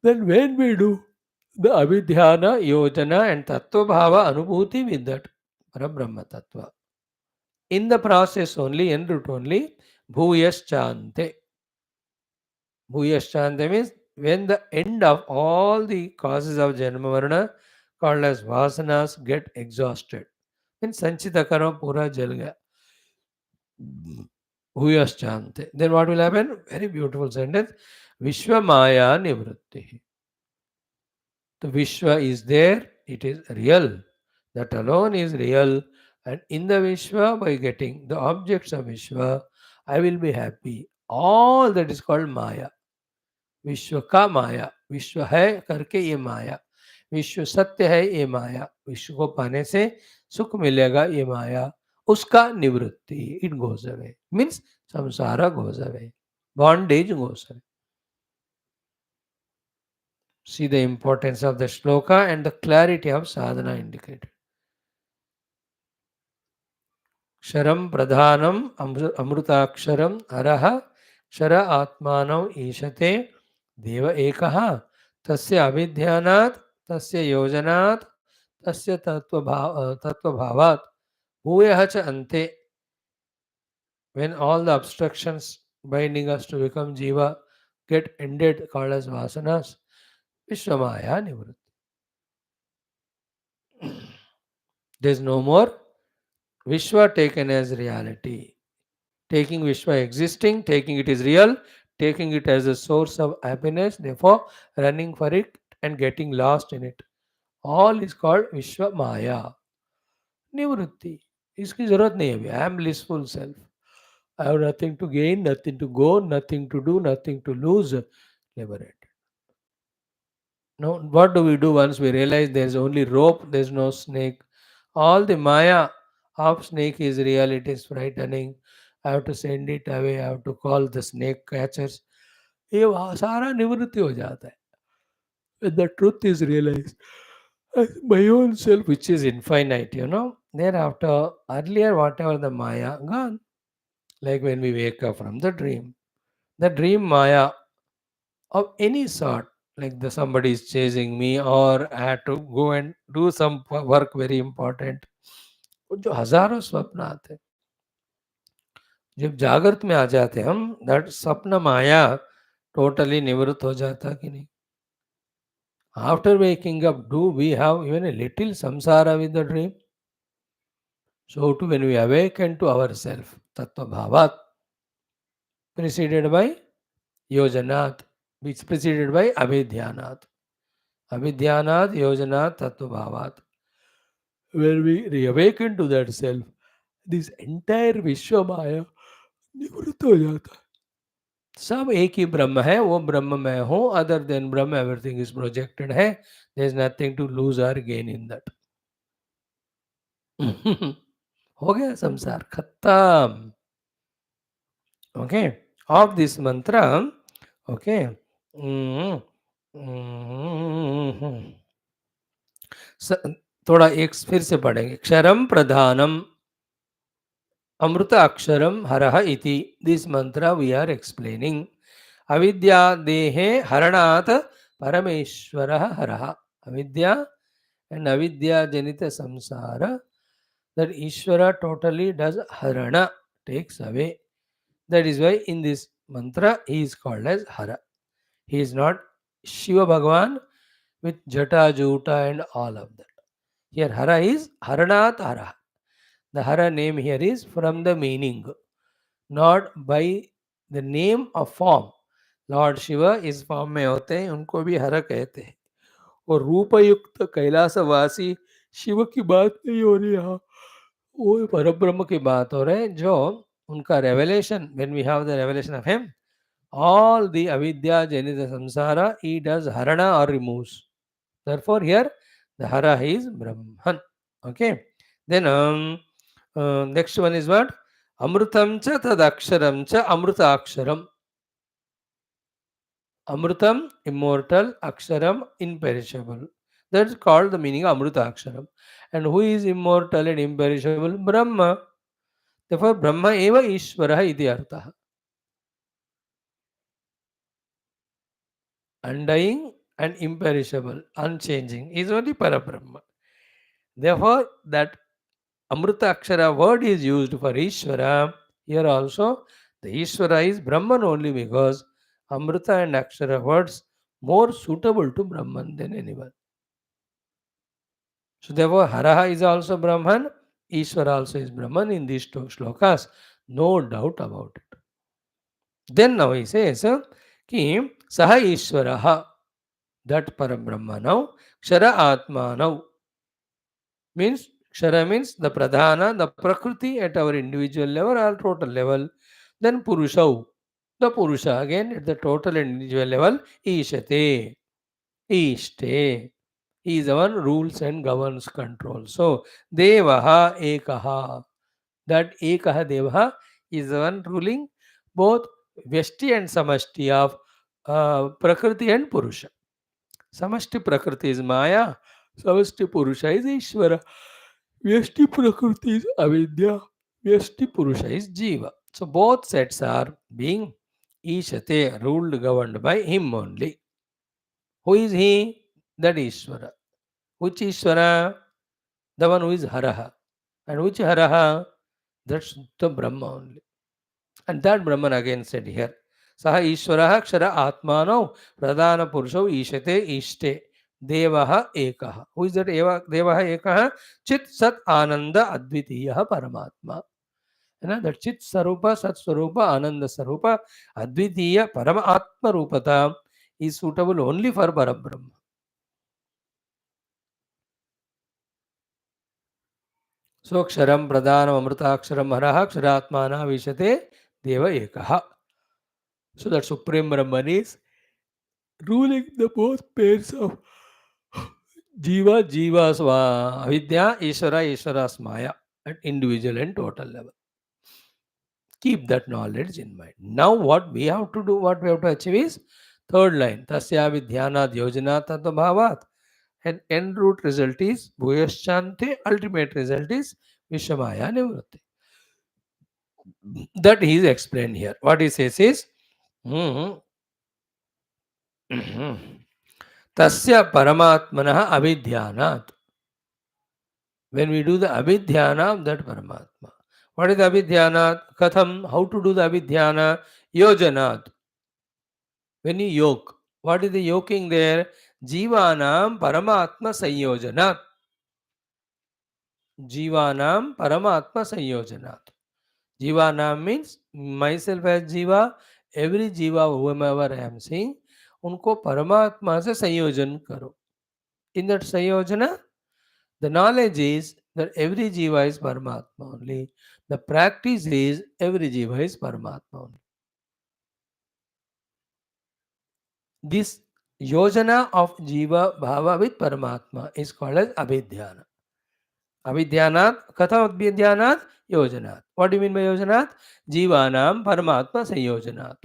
Speaker 1: Then when we do the Abhidhyana, Yojana and Tattva Bhava Anubhuti with that Parabrahma Tattva. In the process only, en route only, Bhuyaschante. Bhuyaschante means when the end of all the causes of Janma Varna called as Vasanas get exhausted. Means Sanchita Karma Pura Jalga. Bhuyaschante. Then what will happen? Very beautiful sentence. Vishwa Maya Nivrutti. The Vishwa is there, it is real. That alone is real. And in the Vishwa, by getting the objects of Vishwa, I will be happy. All that is called Maya. विश्व का माया विश्व है करके ये माया विश्व सत्य है ये माया विश्व को पाने से सुख मिलेगा ये माया उसका निवृत्ति it goes away means samsara goes away bondage goes away. See the importance of the shloka and the clarity of sadhana indicated. Ksharam pradhanam amrutaksharam araha kshara atmanam ishate deva ekaha tasya abhidhyanat tasya yojanat tasya tattva bhavat bhuyaha cha ante. When all the obstructions binding us to become jiva get ended, called as vasanas, Vishwamaya Nivrutti. There is no more Vishwa taken as reality. Taking Vishwa existing, taking it is real, taking it as a source of happiness, therefore running for it and getting lost in it. All is called Vishwa Maya. Nivrutti. इसकी जरूरत नहीं है अभी. I am blissful self. I have nothing to gain, nothing to go, nothing to do, nothing to lose. Liberated. Now, what do we do once we realize there is only rope, there is no snake? All the Maya of snake is real, it is frightening. I have to send it away, I have to call the snake catchers. ये सारा निवृत्ति हो जाता है. When the truth is realized, my own self, which is infinite, thereafter, earlier, whatever the Maya, gone. Like when we wake up from the dream Maya of any sort, like the somebody is chasing me or I had to go and do some work very important. वो जो हजारों स्वप्न आते हैं, जब जागृत में आ जाते हैं हम, दैट स्वप्न माया टोटली निवृत्त हो जाता कि नहीं? After waking up, do we have even a little samsara with the dream? So too when we awaken to ourself, tattva bhavat, preceded by yojanat, which preceded by abhidhyanat. Abhidhyanat, yojanat, tattva bhavat. When we reawaken to that self, this entire Vishwa Maya निवृत्त हो जाता है. सब एक ही ब्रह्म है, वो ब्रह्म मैं हूँ, other than Brahm everything is projected है. There is nothing to lose और गेन इन दैट. हो गया संसार खत्म. Okay, of this mantra. Okay, थोड़ा एक फिर से पढ़ेंगे. क्षरम प्रधानम अमृत अक्षरम हरः इति. दिस मंत्र वी आर एक्सप्लेनिंग. अविद्या देहे हरणात् परमेश्वरः हरः. अविद्या and avidya janita samsara, that Ishvara totally does harana, takes away. That is why in this mantra he is called as Hara. He is not Shiva Bhagavan with Jata, Juta and all of that. Here Hara is Haranat Hara. The Hara name here is from the meaning, not by the name of form. Lord Shiva इस form में होते हैं, उनको भी हर कहते हैं. और रूपयुक्त कैलासवासी शिव की बात नहीं हो रही यहाँ, वो परब्रह्म की बात हो रहे हैं, जो उनका revelation, when we have the revelation of him, all the avidya janita samsara he does harana or removes. Therefore here the hara is brahman. Okay, then next one is what? Amrutam cha tadaksharam cha amruta aksharam. Amrutam immortal, aksharam imperishable. That's called the meaning of amruta aksharam. And who is immortal and imperishable? Brahma. Therefore Brahma eva Ishvara iti artha. Undying and imperishable, unchanging is only Parabrahma. Therefore, that Amrita Akshara word is used for Ishvara. Here also, the Ishvara is Brahman only because Amrita and Akshara words more suitable to Brahman than anyone. So, therefore, Haraha is also Brahman, Ishvara also is Brahman in these two shlokas. No doubt about it. Then now he says, Ki Saha Ishvaraha. That Parabrahmanam, Kshara Atmanam means, Kshara means the Pradhana, the Prakriti at our individual level or total level. Then Purushau, the Purusha again at the total and individual level. Ishate, Ishte. He is the one rules and governs control. So, Devaha Ekaha. That Ekaha Devaha is the one ruling both Vyashti and Samashti of Prakriti and Purusha. Samashti Prakriti is Maya, Samashti Purusha is Ishvara, Vyashti Prakriti is Avidya, Vyashti Purusha is Jiva. So both sets are being Ishate, ruled, governed by him only. Who is he? That Ishvara. Which Ishvara? The one who is Haraha. And which Haraha? That's the Brahma only. And that Brahman again said here. Saha Ishvaraha Kshara Atmano Pradhana Purusho Ishate Ishte Devaha Ekaha. Who is that Devaha Ekaha? Chit Sat Ananda Advitiya Paramatma. That Chit Sarupa, Sat Swarupa, Ananda Sarupa, Advitiya Paramatma Rupata is suitable only for Parabrahma. So Ksharam Pradhanam Amrita Ksharam Haraha Ksharatmana Vishate Deva Ekaha. So that Supreme Brahman is ruling the both pairs of Jiva, Jiva, Avidya, Ishvara, Ishvara, Maya at individual and total level. Keep that knowledge in mind. Now what we have to do, what we have to achieve is third line. Tasya Vidhyana Yojana Tattva Bhavat. And end root result is Bhuyaschante, ultimate result is Vishamaya Nivrutti. That he is explained here. What he says is, Tasya Paramatmanah Abhidhyanat. When we do the Abhidhyana of that Paramatma. What is the Abhidhyana? Katham, how to do the Abhidhyana? Yojanat. When you yoke, what is the yoking there? Jivanam Paramatma Sanyojanat. Jivanam Paramatma Sanyojanat. Jivanam means myself as Jiva, every Jiva, whomever I am seeing, उनको परमात्मा से संयोजन करो. In that Sayojana, the knowledge is that every Jiva is Paramatma only. The practice is every Jiva is Paramatma only. This Yojana of Jiva Bhava with Paramatma is called as Abhidhyana. Abhidhyanat, Katha Abhidhyanat, Yojanat. What do you mean by Yojanat? Jivanam Paramatma Sanyojanat.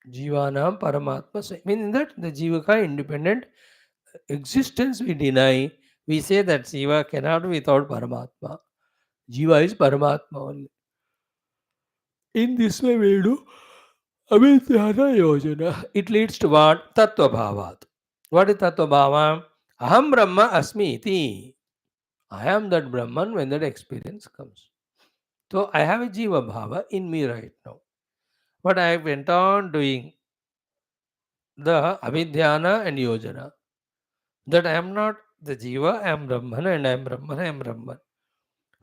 Speaker 1: Jivanam Paramatma meaning that the Jivaka independent existence we deny. We say that Jiva cannot be without Paramatma. Jiva is Paramatma only. In this way we do Abhidhyana Yojana. It leads to what? Tattva Bhavat. What is Tattva Bhava? Aham Brahma Asmi iti. I am that Brahman when that experience comes. So I have a Jiva Bhava in me right now. But I went on doing the Abhidhyana and Yojana. That I am not the Jiva, I am Brahman and I am Brahman, I am Brahman.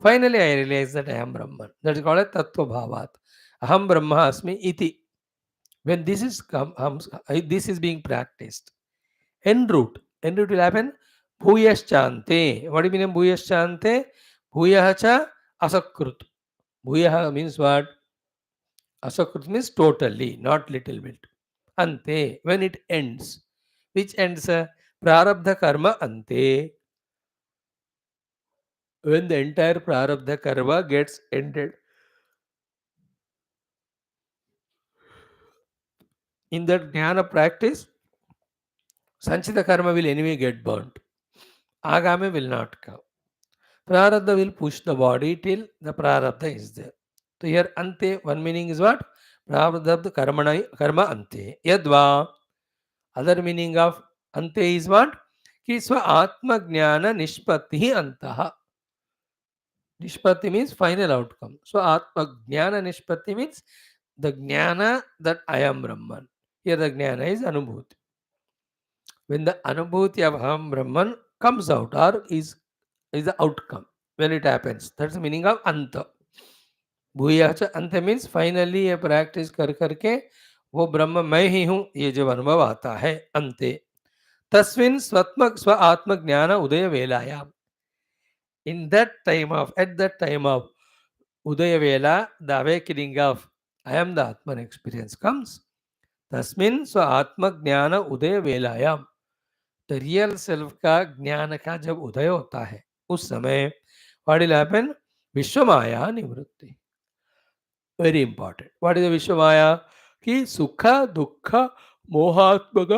Speaker 1: Finally I realize that I am Brahman. That is called a Tattva Bhavat. Aham Brahma Asmi iti. When this is this is being practiced. En route will happen. Bhuyaschante. What do you mean Bhuyaschante? Bhuyacha asakrut. Bhuyaha means what? Asakrut means totally, not little bit. Ante, when it ends. Which ends? Prarabdha karma ante. When the entire prarabdha karma gets ended. In that jnana practice, Sanchita karma will anyway get burnt. Agame will not come. Prarabdha will push the body till the prarabdha is there. So here ante, one meaning is what? Prarabdha karma ante. Yadva. Other meaning of ante is what? Ki swa atma jnana nishpati antaha. Nishpati means final outcome. So atma jnana nishpati means the jnana that I am Brahman. Here the jnana is anubhuti. When the anubhuti of Aham Brahman comes out or is the outcome when it happens. That's the meaning of anta. भूयाच अंत means finally ये practice कर करके वो ब्रह्म मैं ही हूँ ये जब अनुभव आता है अंते तस्मिन् स्व आत्म ज्ञान उदय वेलायाम in that time of at that time of udaya vela the awakening of I am the Atman experience comes tasmin swa atma jnana udaya velayam the real self का ज्ञान का जब उदय होता है उस समय what will happen विश्वमाया निवृत्ति very important. What is the Vishwamaya? कि सुख दुख मोहात्मक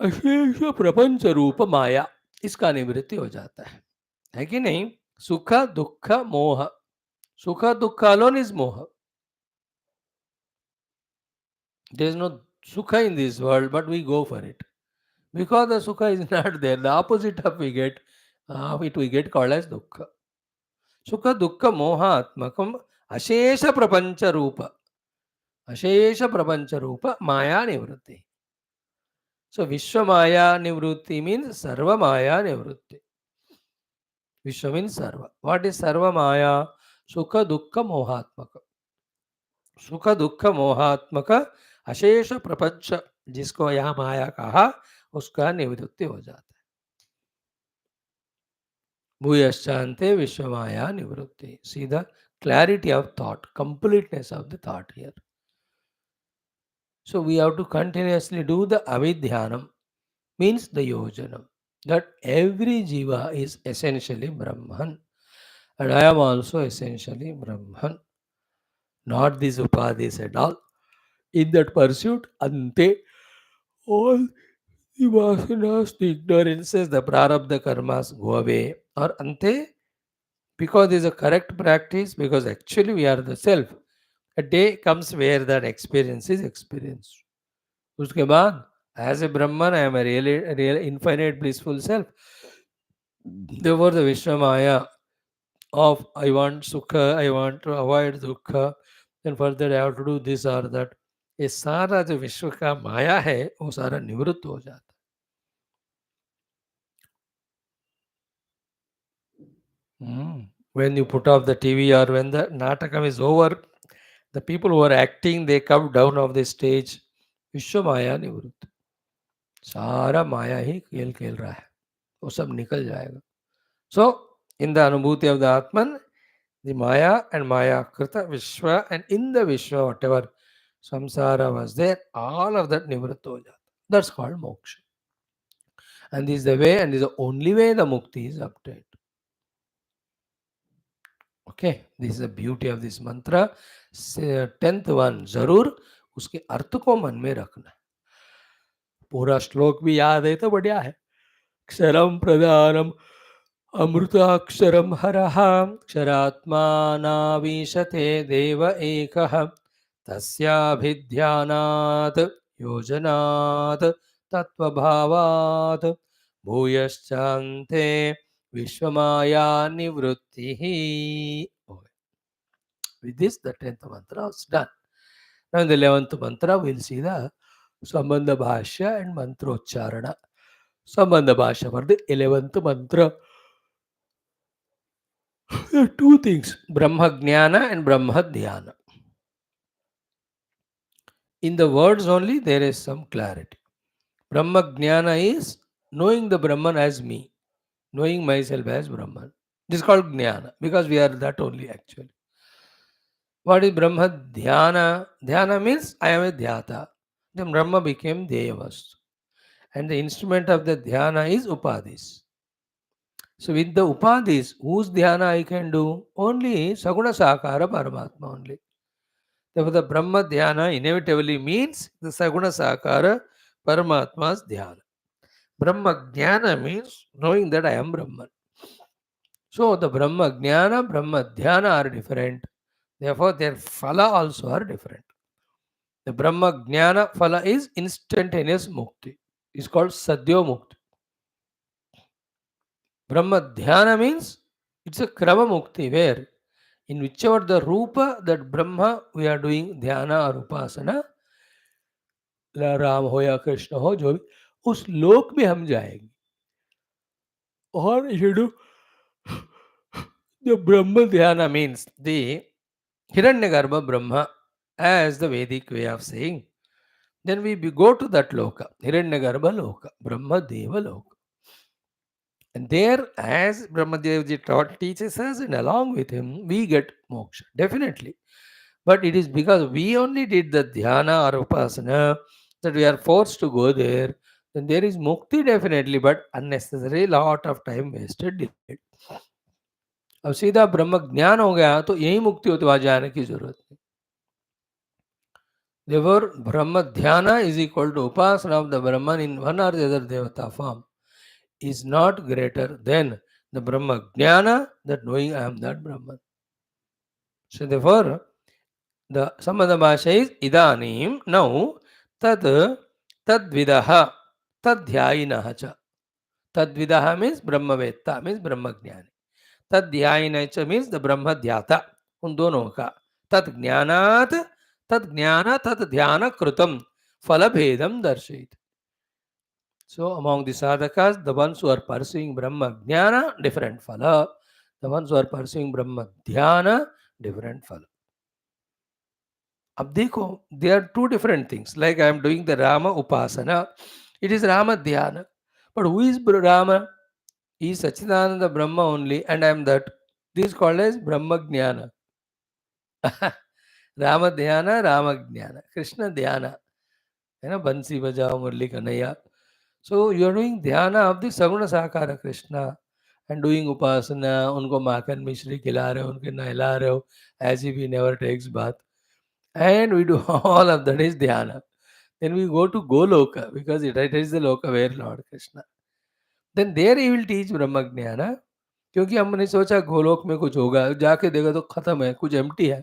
Speaker 1: अशेष प्रपंच रूप माया इसका निवृत्ति हो जाता है कि नहीं? सुख दुख मोह. सुख दुख alone is moha. There is no sukha in this world, but we go for it because the sukha is not there. The opposite of it we get called as dukkha. Sukha dukkha moha atmakam ashesha prapancha rupa. अशेष प्रपंच रूप माया निवृत्ति. So Vishwamaya Nivrutti means Sarva Maya Nivrutti. Vishwa means Sarva. What is Sarva Maya? Sukha Dukkha Mohatmaka. Sukha Dukkha Mohatmaka अशेष प्रपंच जिसको यहाँ माया कहा उसका निवृत्ति हो जाता है. भूयश्चान्ते विश्वमाया निवृत्ति. See the clarity of thought, completeness of the thought here. So we have to continuously do the avidhyanam, means the yojanam. That every jiva is essentially Brahman. And I am also essentially Brahman. Not these upadhis at all. In that pursuit, ante, all the vasanas, the ignorances, the prarabdha karmas go away. Or ante, because there is a correct practice, because actually we are the self. A day comes where that experience is experienced. उसके बाद As a Brahman, I am a real infinite blissful self. Therefore, the Vishwamaya of I want sukha, I want to avoid dukha, then further I have to do this or that. ये सारा जो विश्व का माया है वो सारा निवृत्त हो जाता है. When you put off the TV or when the natakam is over, the people who are acting, they come down off the stage. विश्व माया निवृत्त. सारा माया ही खेल खेल रहा है, वो सब निकल जाएगा. So, in the Anubhuti of the Atman, the Maya and Maya Krita Vishwa, and in the Vishwa, whatever samsara was there, all of that nivritta ho jata. That's called moksha. And this is the way, and this is the only way the mukti is obtained. Okay, this is the beauty of this mantra. 10th one, जरूर उसके अर्थ को मन में रखना. पूरा श्लोक भी याद है तो बढ़िया है. क्षरम प्रधानम अमृताक्षरम हरः क्षरात्मानावीशते देव एकः तस्याभिध्यानात् योजनात् तत्वभावात् भूयश्चान्ते विश्वमाया निवृत्तिः. With this, the 10th mantra is done. Now in the 11th mantra, we'll see the Sambandha Bhashya and Mantrocharana. Sambandha Bhashya for the 11th mantra. There are two things, Brahma Jnana and Brahma Dhyana. In the words only, there is some clarity. Brahma Jnana is knowing the Brahman as me, knowing myself as Brahman. This is called Jnana because we are that only actually. What is Brahma Dhyana? Dhyana means I am a Dhyata. Then Brahma became Deyavastu. And the instrument of the Dhyana is Upadis. So with the Upadis, whose Dhyana I can do? Only Saguna Sakara Paramatma only. Therefore, the Brahma Dhyana inevitably means the Saguna Sakara Paramatma's Dhyana. Brahma Jnana means knowing that I am Brahman. So, the Brahma Jnana, Brahma Dhyana are different. Therefore, their phala also are different. The Brahma Jnana phala is instantaneous mukti. It's called Sadhyo Mukti. Brahma Dhyana means it's a Krama Mukti where in whichever the Rupa that Brahma we are doing Dhyana or Upasana, Ram हो या कृष्ण हो जो भी, उस लोक में हम जाएंगे. और you do the Brahma Dhyana means the Hiranyagarbha Brahma as the Vedic way of saying. Then we go to that loka, Hiranyagarbha loka, Brahma Deva loka. And there, as Brahmadev teaches us, and along with him, we get moksha, definitely. But it is because we only did the dhyana or upasana that we are forced to go there. Then there is mukti definitely, but unnecessary lot of time wasted, delayed. अब सीधा ब्रह्म ज्ञान हो गया तो यही मुक्ति होती, वहां जाने की जरूरत नहीं. Therefore, Brahma Dhyana is equal to Upasana of the Brahman in one or the other Devata form is not greater than the Brahma Jnana, that knowing I am that Brahman. So therefore, the Sambandha Bhasha is Idanim, now, Tadvidaha, Tadhyayinaha cha. Tadvidaha means Brahmavetta, means Brahma Jnani. Tadhyayinaha cha means the Brahma Dhyata, उन दोनों का. तत् ज्ञानात् तत् ज्ञान तत् ध्यान कृतम फलभेदम दर्शयति. So among the sadhakas, the ones who are pursuing Brahma Jnana, different phala. The ones who are pursuing Brahma Dhyana, different phala. अब देखो, there are two different things. Like I am doing the Rama Upasana, it is Rama Dhyana. But who is Rama? He is Sachidananda Brahma only, and I am that. This is called as Brahma Jnana. Rama Dhyana, Rama Jnana, Krishna Dhyana. है ना, बंसी बजाओ मुरली Kanhaiya. So you are doing dhyana of the Saguna Sakara Krishna and doing upasana, उनको माखन मिश्री खिला रहे हो, उनके नहला रहे हो, as if he never takes bath. And we do all of that is dhyana. Then we go to Goloka because it is the loka where Lord Krishna. Then there he will teach Brahma Jnana. क्योंकि हमने सोचा गोलोक में कुछ होगा, जाके देखा तो खत्म है, कुछ एम्प्टी है.